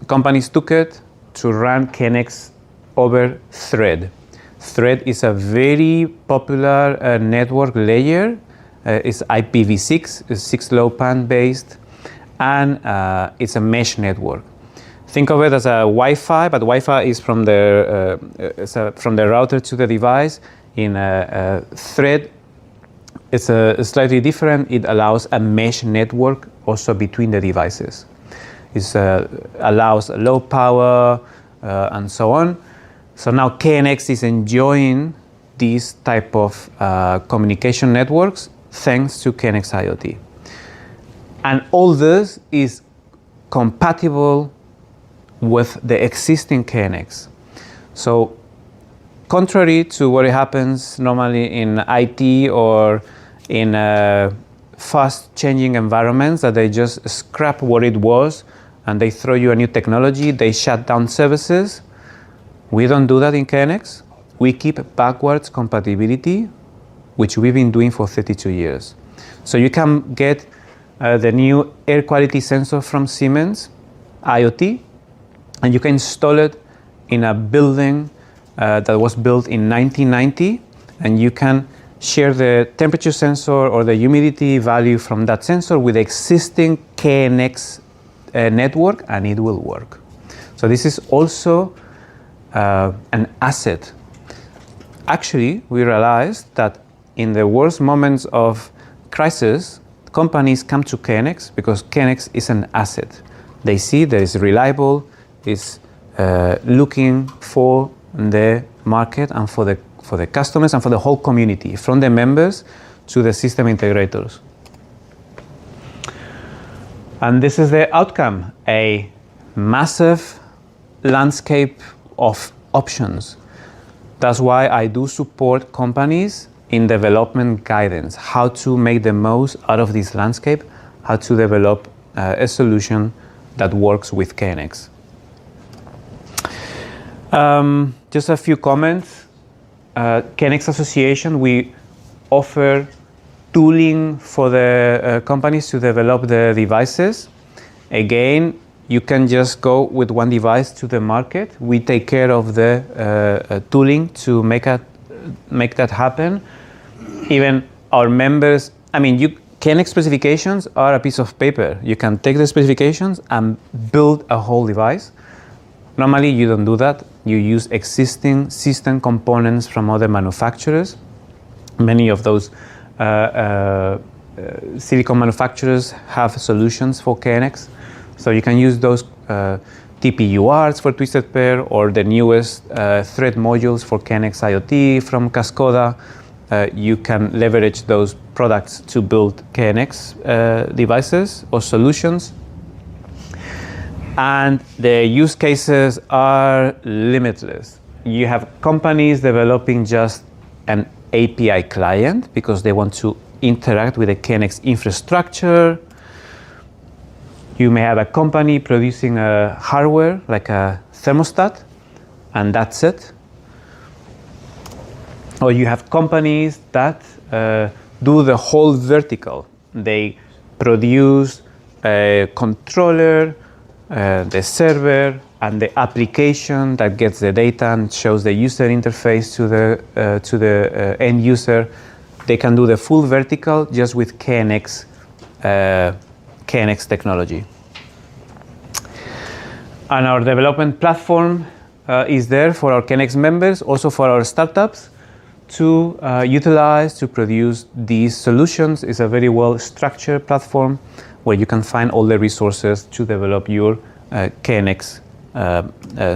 companies took it to run KNX over Thread. Thread is a very popular network layer. It's IPv6, it's 6LoWPAN based, and it's a mesh network. Think of it as a Wi-Fi, but Wi-Fi is from the router to the device. In a Thread, it's slightly different. It allows a mesh network also between the devices. It allows low power and so on. So now KNX is enjoying these type of communication networks thanks to KNX IoT. And all this is compatible with the existing KNX. So contrary to what happens normally in IT or in fast changing environments, that they just scrap what it was and they throw you a new technology, they shut down services. We don't do that in KNX. We keep backwards compatibility, which we've been doing for 32 years. So you can get the new air quality sensor from Siemens, IoT, and you can install it in a building that was built in 1990, and you can share the temperature sensor or the humidity value from that sensor with the existing KNX network, and it will work. So this is also an asset. Actually, we realized that in the worst moments of crisis, companies come to KNX because KNX is an asset. They see that it's reliable, it's looking for the market and for the customers and for the whole community, from the members to the system integrators. And this is the outcome, a massive landscape of options. That's why I do support companies in development guidance, how to make the most out of this landscape, how to develop a solution that works with KNX. Just a few comments. KNX Association, we offer tooling for the companies to develop the devices. Again, you can just go with one device to the market. We take care of the tooling to make that happen. Even our members, KNX specifications are a piece of paper. You can take the specifications and build a whole device. Normally, you don't do that. You use existing system components from other manufacturers. Many of those silicon manufacturers have solutions for KNX. So you can use those TPURs for Twisted Pair or the newest thread modules for KNX IoT from Cascoda. You can leverage those products to build KNX devices or solutions. And the use cases are limitless. You have companies developing just an API client because they want to interact with the KNX infrastructure. You may have a company producing a hardware like a thermostat, and that's it. Or you have companies that do the whole vertical. They produce a controller, the server, and the application that gets the data and shows the user interface to the end user. They can do the full vertical just with KNX technology. And our development platform is there for our KNX members, also for our startups to utilize to produce these solutions. It's a very well structured platform where you can find all the resources to develop your KNX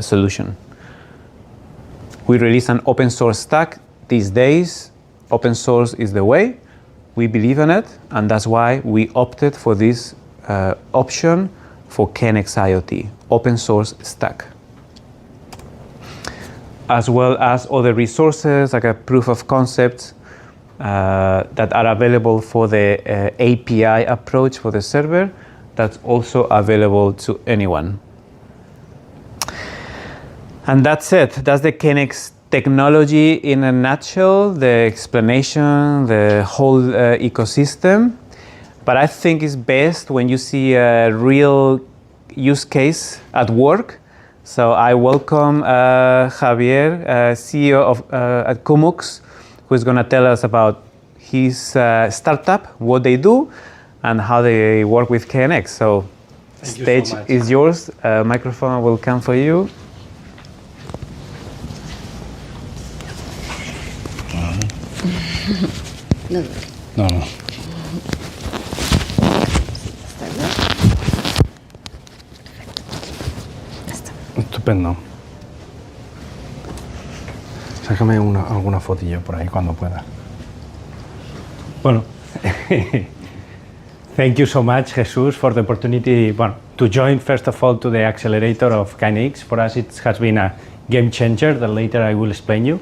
solution. We release an open source stack these days. Open source is the way. We believe in it, and that's why we opted for this option for KNX IoT, open source stack. As well as other resources like a proof of concept that are available for the API approach for the server, that's also available to anyone. And that's it. That's the KNX technology in a nutshell, the explanation, the whole ecosystem. But I think it's best when you see a real use case at work. So I welcome Javier, CEO of at Kumux, who is going to tell us about his startup, what they do, and how they work with KNX. So stage is yours. Microphone will come for you. No. Estupendo. Sácame alguna fotillo por ahí cuando pueda. Bueno, thank you so much, Jesus, for the opportunity to join, first of all, to the accelerator of KNX. For us, it has been a game changer that later I will explain you.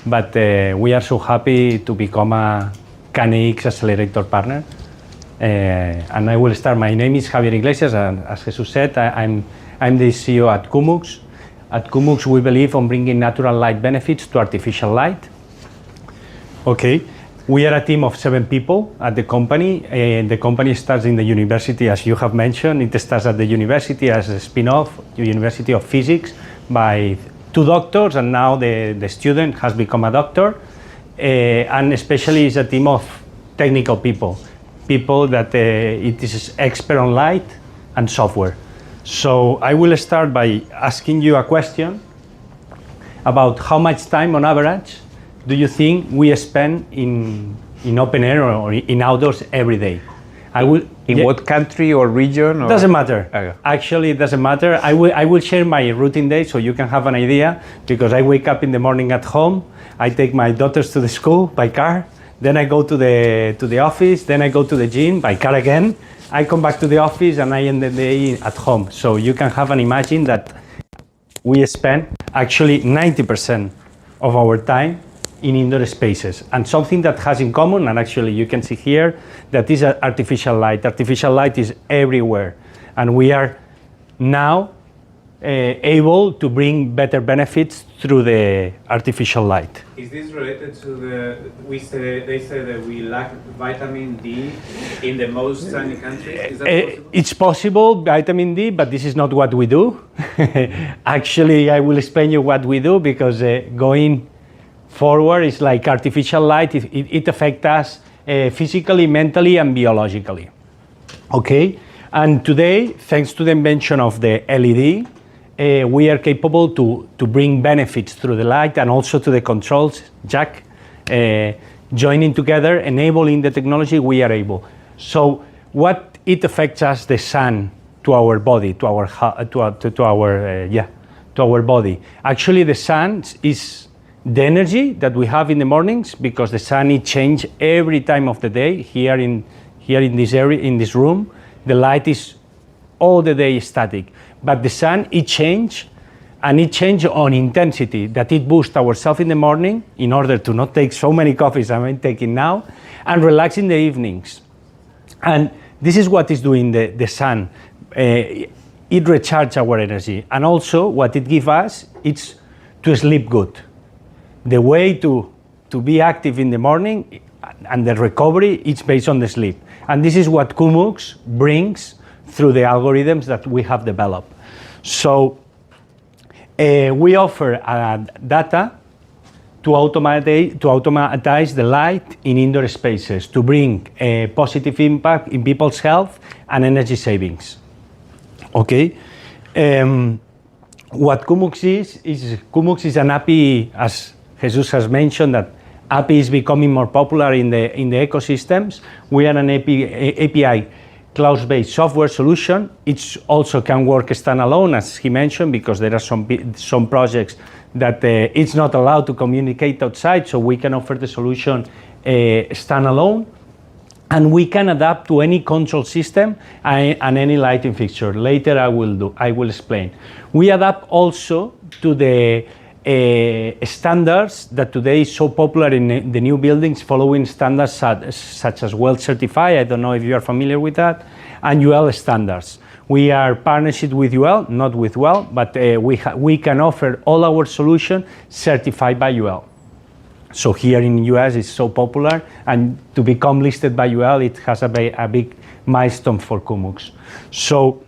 But we are so happy to become a KNX accelerator partner. And I will start. My name is Javier Iglesias, and as Jesus said, I'm the CEO at Kumux. At Kumux, we believe on bringing natural light benefits to artificial light. Okay, we are a team of 7 people at the company. The company starts in the university, as you have mentioned. It starts at the university as a spin-off, University of Physics, by 2 doctors, and now the student has become a doctor. And especially is a team of technical people that it is expert on light and software. So I will start by asking you a question about how much time on average do you think we spend in open air or in outdoors every day? What country or region? Or? Doesn't matter. Okay. Actually, it doesn't matter. I will share my routine day so you can have an idea, because I wake up in the morning at home, I take my daughters to the school by car, then I go to the office, then I go to the gym by car again, I come back to the office, and I end the day at home. So you can have an imagine that we spend actually 90% of our time in indoor spaces. And something that has in common, and actually you can see here, that is artificial light. Artificial light is everywhere. And we are now able to bring better benefits through the artificial light. Is this related to they say that we lack vitamin D in the most sunny countries? Is that possible? It's possible, vitamin D, but this is not what we do. Actually, I will explain you what we do, because going forward is like artificial light. It affects us physically, mentally, and biologically. Okay? And today, thanks to the invention of the LED, we are capable to bring benefits through the light and also to the controls jack. Joining together, enabling the technology, we are able. So what it affects us, the sun, to our body, to our body. Actually, the sun is the energy that we have in the mornings, because the sun it changes every time of the day. Here in this area, in this room, the light is all the day static, but the sun it changes, and it changes on intensity, that it boosts ourselves in the morning in order to not take so many coffees I'm taking now, and relax in the evenings. And this is what is doing the sun. It recharges our energy, and also what it gives us is to sleep good. The way to be active in the morning and the recovery is based on the sleep. And this is what Kumux brings through the algorithms that we have developed. So we offer data to automatize the light in indoor spaces, to bring a positive impact in people's health and energy savings. Okay. What Kumux is Kumux is an API, as Jesus has mentioned, that API is becoming more popular in the ecosystems. We are an API cloud-based software solution. It also can work standalone, as he mentioned, because there are some projects that it's not allowed to communicate outside, so we can offer the solution standalone. And we can adapt to any control system and any lighting fixture. Later I will explain. We adapt also to the standards that today is so popular in the new buildings, following standards such as WELL certified. I don't know if you are familiar with that, and UL standards. We are partnership with UL, not with WELL, but we can offer all our solution certified by UL. So here in the US it's so popular, and to become listed by UL, it has a big milestone for Kumux. So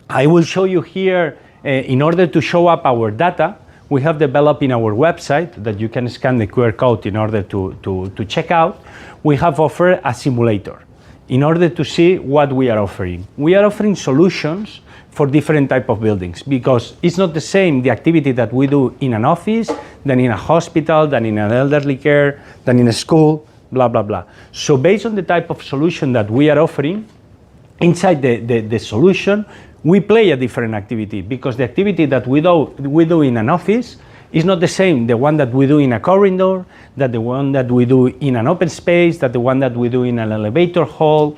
I will show you here, in order to show up our data, we have developed in our website that you can scan the QR code in order to check out. We have offered a simulator in order to see what we are offering. We are offering solutions for different type of buildings, because it's not the same the activity that we do in an office, than in a hospital, than in an elderly care, than in a school, blah, blah, blah. So based on the type of solution that we are offering, inside the solution, we play a different activity, because the activity that we do in an office is not the same, the one that we do in a corridor, that the one that we do in an open space, that the one that we do in an elevator hall.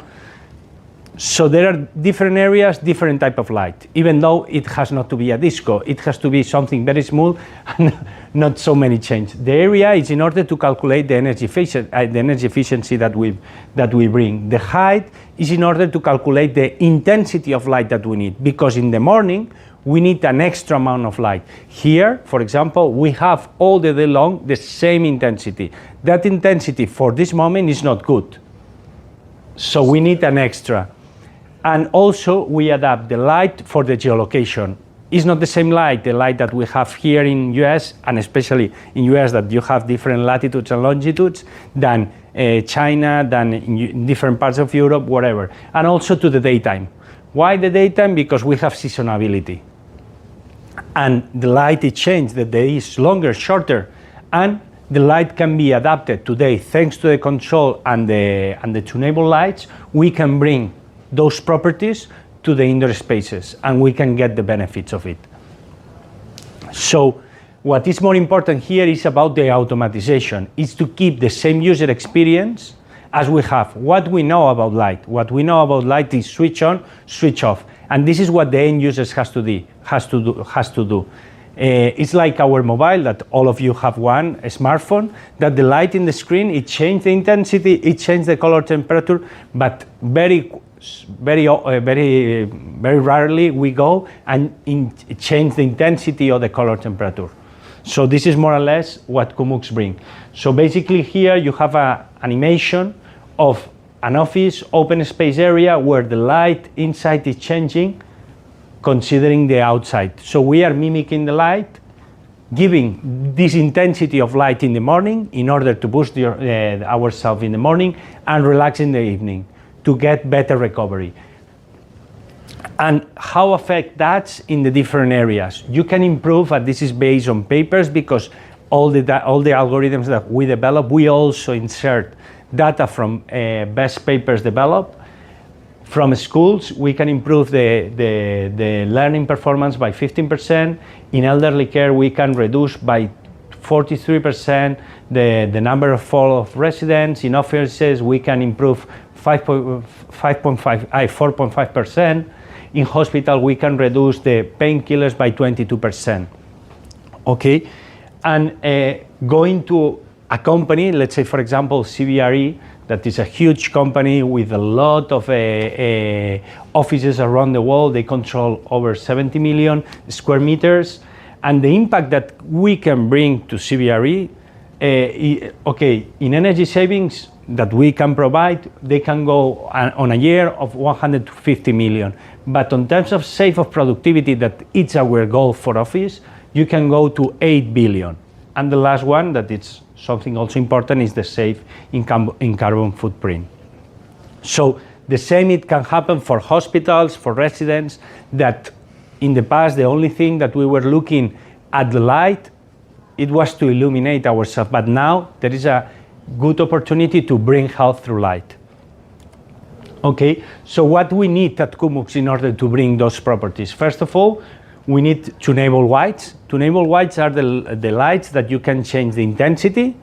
So there are different areas, different type of light, even though it has not to be a disco. It has to be something very smooth and not so many change. The area is in order to calculate the energy efficiency that we bring. The height is in order to calculate the intensity of light that we need, because in the morning we need an extra amount of light. Here, for example, we have all the day long the same intensity. That intensity for this moment is not good. So we need an extra. And also we adapt the light for the geolocation. It's not the same light, the light that we have here in US, and especially in US that you have different latitudes and longitudes, than China, than in different parts of Europe, whatever. And also to the daytime. Why the daytime? Because we have seasonality. And the light it changes, the day is longer, shorter, and the light can be adapted today. Thanks to the control and the tunable lights, we can bring those properties to the indoor spaces, and we can get the benefits of it. So what is more important here is about the automatization. It's to keep the same user experience as we have. What we know about light. What we know about light is switch on, switch off. And this is what the end users has to do. It's like our mobile, that all of you have one, a smartphone, that the light in the screen, it changes the intensity, it changes the color temperature, but very rarely we go and change the intensity or the color temperature. So this is more or less what Kumux brings. So basically here you have an animation of an office open space area where the light inside is changing, considering the outside. So we are mimicking the light, giving this intensity of light in the morning in order to boost ourselves in the morning and relax in the evening to get better recovery. And how affect that in the different areas? You can improve, and this is based on papers, because all the algorithms that we develop, we also insert data from best papers developed From schools, we can improve the learning performance by 15%. In elderly care, we can reduce by 43% the number of fall of residents. In offices, we can improve 4.5%. In hospital, we can reduce the painkillers by 22%. Okay, and going to a company, let's say, for example, CBRE, that is a huge company with a lot of offices around the world. They control over 70 million square meters. And the impact that we can bring to CBRE, okay, in energy savings that we can provide, they can go on a year of 150 million. But in terms of save of productivity, that it's our goal for office, you can go to 8 billion. And the last one, that it's something also important, is the save in carbon footprint. So the same it can happen for hospitals, for residents, that in the past, the only thing that we were looking at the light, it was to illuminate ourselves. But now there is a good opportunity to bring health through light. Okay, so what we need at Kumux in order to bring those properties? First of all, we need tunable whites. Tunable whites are the lights that you can change the intensity,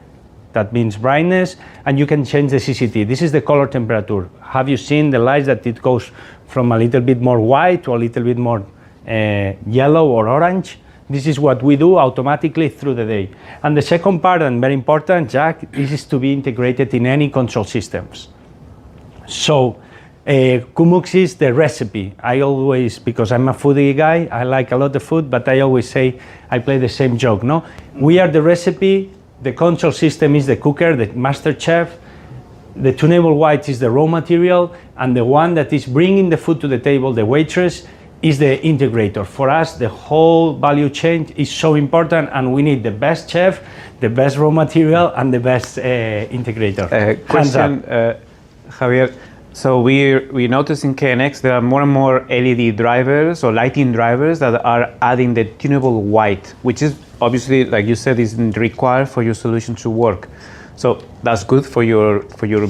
that means brightness, and you can change the CCT. This is the color temperature. Have you seen the lights that it goes from a little bit more white to a little bit more yellow or orange? This is what we do automatically through the day. And the second part, and very important, Jack, this is to be integrated in any control systems. So Kumux is the recipe. I always, because I'm a foodie guy, I like a lot of food, but I always say, I play the same joke, no? We are the recipe, the control system is the cooker, the master chef, the tunable white is the raw material, and the one that is bringing the food to the table, the waitress, is the integrator. For us, the whole value chain is so important, and we need the best chef, the best raw material, and the best integrator. Question, Javier. So we notice in KNX there are more and more LED drivers or lighting drivers that are adding the tunable white, which is obviously, like you said, is required for your solution to work. So that's good for your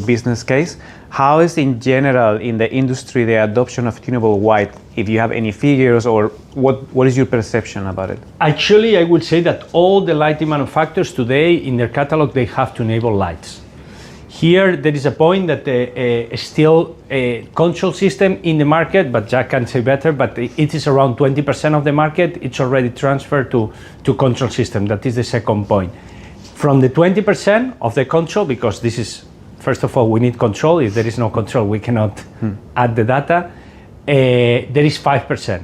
business case. How is in general in the industry the adoption of tunable white? If you have any figures, or what is your perception about it? Actually, I would say that all the lighting manufacturers today in their catalog, they have tunable lights. Here there is a point that still a control system in the market, but Jack can say better, but it is around 20% of the market. It's already transferred to control system. That is the second point. From the 20% of the control, because this is, first of all, we need control. If there is no control, we cannot add the data. There is 5%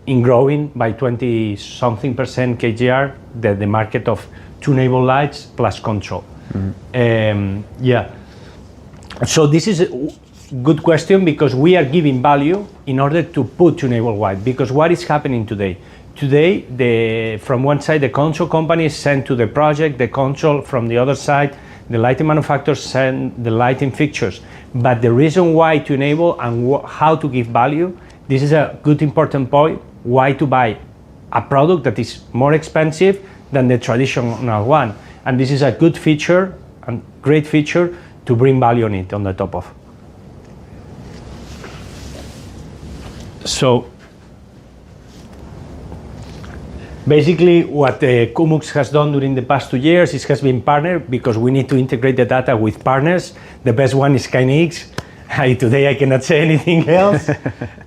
in growing by 20-something percent KGR, the market of tunable lights plus control. Yeah. So this is a good question, because we are giving value in order to put tunable white. Because what is happening today? Today, from one side, the control company send to the project the control. From the other side, the lighting manufacturers send the lighting fixtures. But the reason why to enable and how to give value, this is a good important point. Why to buy a product that is more expensive than the traditional one? And this is a good feature and great feature to bring value on it on the top of. So basically what Kumux has done during the past 2 years is has been partnered, because we need to integrate the data with partners. The best one is KNX. Today I cannot say anything else.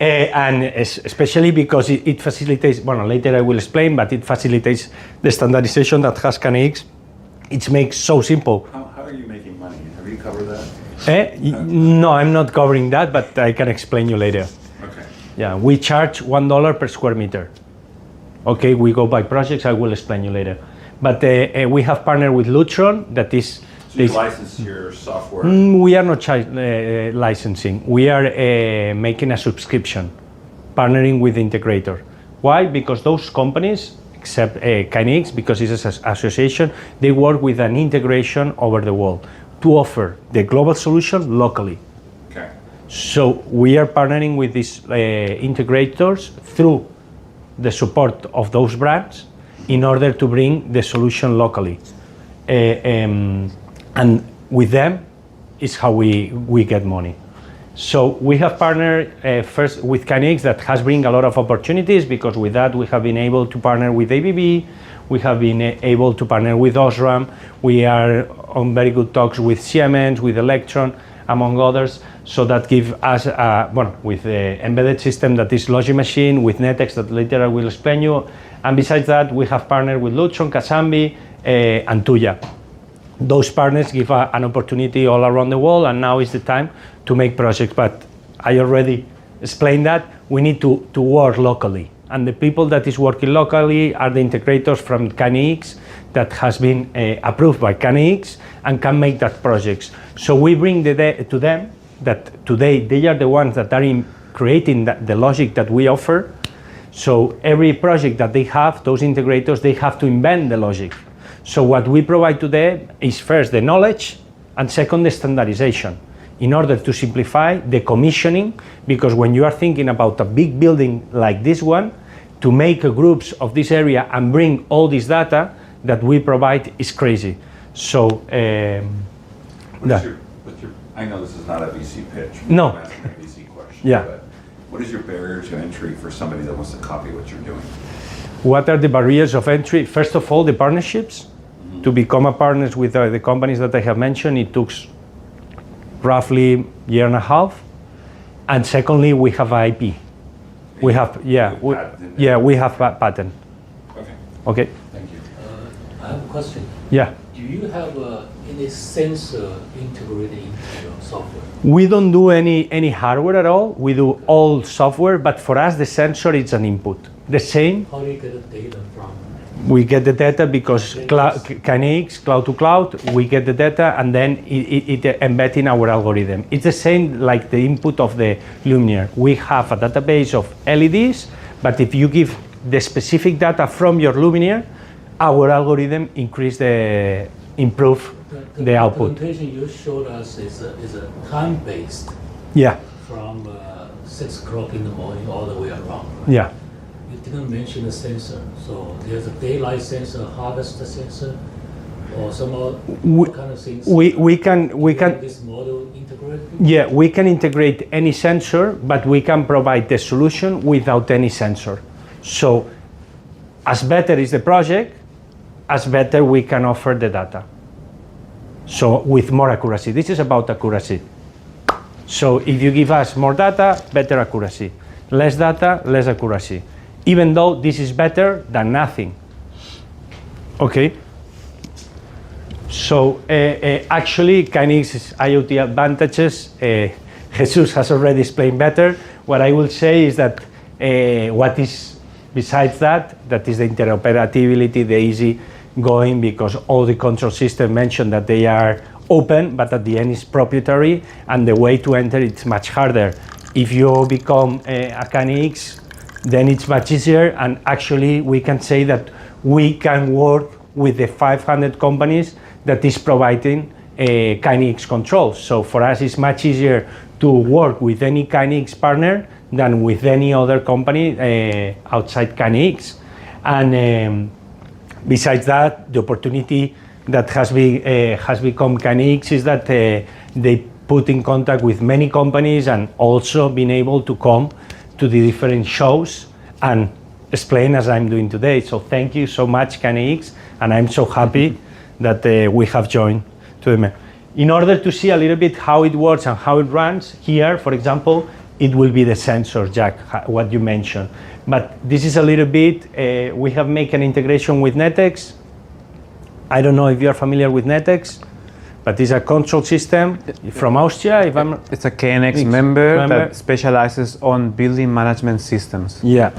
And especially because it facilitates, well, later I will explain, but it facilitates the standardization that has KNX. It makes so simple. How are you making money? Have you covered that? No, I'm not covering that, but I can explain you later. Okay. Yeah, we charge $1 per square meter. Okay, we go by projects, I will explain you later. But we have partnered with Lutron, that is... So you license your software? We are not licensing. We are making a subscription, partnering with the integrator. Why? Because those companies, except KNX, because it's an association, they work with an integration over the world to offer the global solution locally. Okay. So we are partnering with these integrators through the support of those brands in order to bring the solution locally. And with them is how we get money. So we have partnered first with KNX, that has bring a lot of opportunities, because with that we have been able to partner with ABB, we have been able to partner with Osram, we are on very good talks with Siemens, with Electron, among others. So that give us, with the embedded system that is Logic Machine, with NetEx that later I will explain you. And besides that, we have partnered with Lutron, Kasambi, and Tuya. Those partners give an opportunity all around the world, and now is the time to make projects. But I already explained that we need to work locally. And the people that is working locally are the integrators from KNX that has been approved by KNX and can make that projects. So we bring to them that today they are the ones that are creating the logic that we offer. So every project that they have, those integrators, they have to invent the logic. So what we provide to them is first the knowledge, and second the standardization, in order to simplify the commissioning, because when you are thinking about a big building like this one, to make groups of this area and bring all this data that we provide is crazy. So I know this is not a VC pitch. No. I'm asking a VC question. Yeah. But what is your barrier to entry for somebody that wants to copy what you're doing? What are the barriers of entry? First of all, the partnerships. To become a partner with the companies that I have mentioned, it took roughly a year and a half. And secondly, we have IP. We have, we have a patent. Okay. Thank you. I have a question. Yeah. Do you have any sensor integrated into your software? We don't do any hardware at all. We do all software, but for us, the sensor is an input. The same. How do you get the data from? We get the data because KNX, cloud to cloud, we get the data and then it embeds in our algorithm. It's the same like the input of the luminaire. We have a database of LEDs, but if you give the specific data from your luminaire, our algorithm improve the output. The presentation you showed us is a time-based. Yeah. From 6 o'clock in the morning all the way around. Right? Yeah. You didn't mention the sensor. So there's a daylight sensor, harvest sensor, or some other what kind of things. We can this model integrated? Yeah, we can integrate any sensor, but we can provide the solution without any sensor. So as better is the project, as better we can offer the data. So with more accuracy. This is about accuracy. So if you give us more data, better accuracy. Less data, less accuracy. Even though this is better than nothing. Okay. So actually, KNX IoT advantages, Jesus has already explained better. What I will say is that what is besides that is the interoperability, the easy going, because all the control system mentioned that they are open, but at the end is proprietary, and the way to enter it's much harder. If you become a KNX, then it's much easier, and actually we can say that we can work with the 500 companies that is providing KNX controls. So for us it's much easier to work with any KNX partner than with any other company outside KNX. And besides that, the opportunity that has become KNX is that they put in contact with many companies and also been able to come to the different shows and explain as I'm doing today. So thank you so much, KNX, and I'm so happy that we have joined to them. In order to see a little bit how it works and how it runs, here, for example, it will be the sensor jack, what you mentioned. But this is a little bit, we have made an integration with NetEx. I don't know if you are familiar with NetEx, but it's a control system from Austria. If I'm It's a KNX member that specializes on building management systems. Yeah.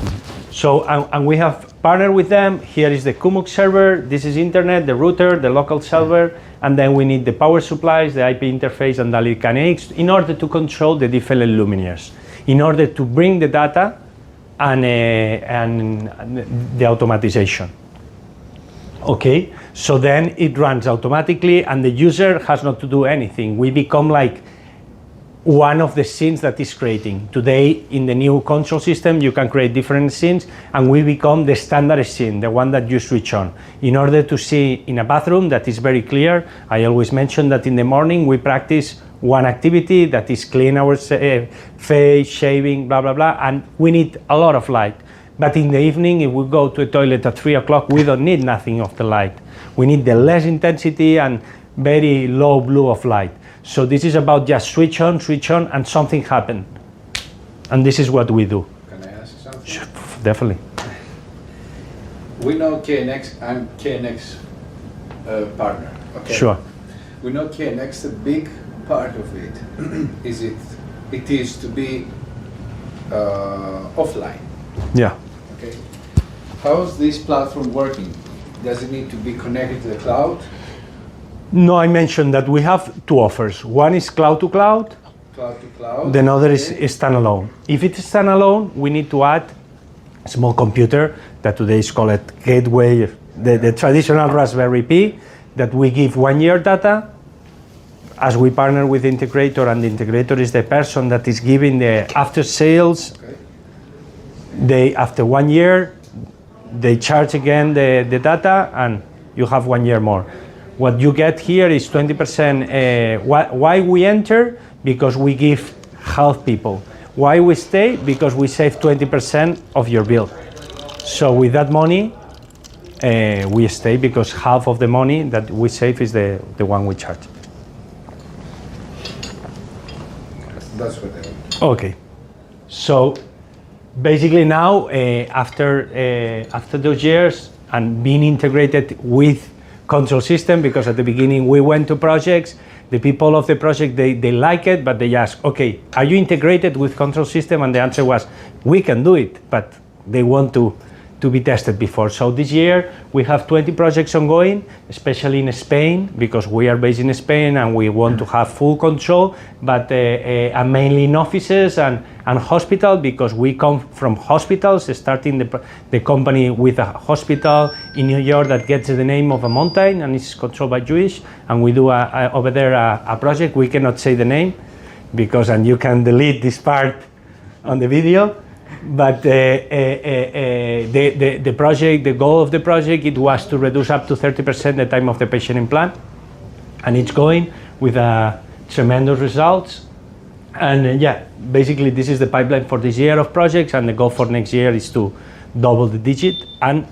So, and we have partnered with them. Here is the Kumux server. This is internet, the router, the local server, and then we need the power supplies, the IP interface, and the KNX in order to control the different luminaires, in order to bring the data and the automatization. Okay, so then it runs automatically and the user has not to do anything. We become like one of the scenes that is creating. Today in the new control system you can create different scenes and we become the standard scene, the one that you switch on. In order to see in a bathroom that is very clear, I always mention that in the morning we practice one activity that is clean our face, shaving, blah, blah, blah, and we need a lot of light. But in the evening, if we go to a toilet at 3 o'clock, we don't need nothing of the light. We need the less intensity and very low blue of light. So this is about just switch on, and something happen. And this is what we do. Can I ask something? Sure, definitely. We know KNX, I'm KNX partner. Okay. Sure. We know KNX, a big part of it it is to be offline. Yeah. Okay. How's this platform working? Does it need to be connected to the cloud? No, I mentioned that we have two offers. One is cloud to cloud. Cloud to cloud. The other is standalone. If it is standalone, we need to add a small computer that today is called gateway, the traditional Raspberry Pi, that we give 1 year data. As we partner with the integrator, and the integrator is the person that is giving the after sales. Okay. After 1 year, they charge again the data, and you have 1 year more. What you get here is 20%. Why we enter? Because we give half people. Why we stay? Because we save 20% of your bill. So with that money, we stay, because half of the money that we save is the one we charge. That's what I want. Okay. So basically now, after those years and being integrated with control system, because at the beginning we went to projects, the people of the project, they like it, but they ask, okay, are you integrated with control system? And the answer was, we can do it, but they want to be tested before. So this year we have 20 projects ongoing, especially in Spain, because we are based in Spain and we want to have full control, but and mainly in offices and hospital, because we come from hospitals, starting the company with a hospital in New York that gets the name of a mountain and is controlled by Jewish, and we do over there a project. We cannot say the name, because, and you can delete this part on the video. But the project, the goal of the project, it was to reduce up to 30% the time of the patient implant, and it's going with tremendous results. And yeah, basically this is the pipeline for this year of projects, and the goal for next year is to double the digit. And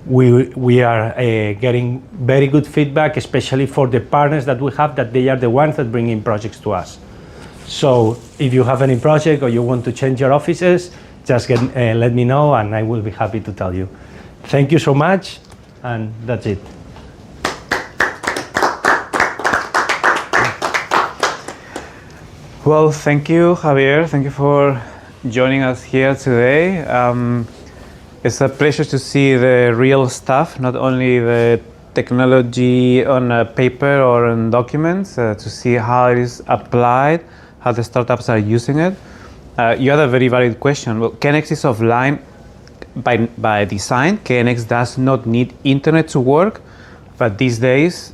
we are getting very good feedback, especially for the partners that we have, that they are the ones that bring in projects to us. So if you have any project or you want to change your offices, just let me know, and I will be happy to tell you. Thank you so much, and that's it. Well, thank you, Javier. Thank you for joining us here today. It's a pleasure to see the real stuff, not only the technology on a paper or in documents, to see how it is applied, how the startups are using it. You had a very valid question. Well, KNX is offline by design. KNX does not need internet to work, but these days,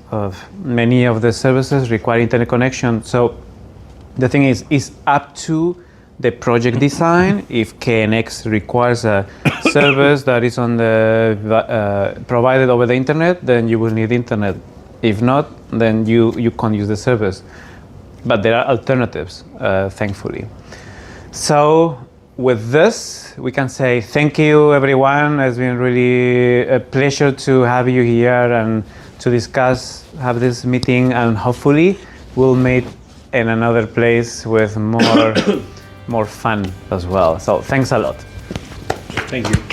many of the services require internet connection. So the thing is, it's up to the project design. If KNX requires a service that is on the provided over the internet, then you will need internet. If not, then you can't use the service. But there are alternatives, thankfully. So with this, we can say thank you, everyone. It's been really a pleasure to have you here and to have this meeting, and hopefully we'll meet in another place with more fun as well. So thanks a lot. Thank you.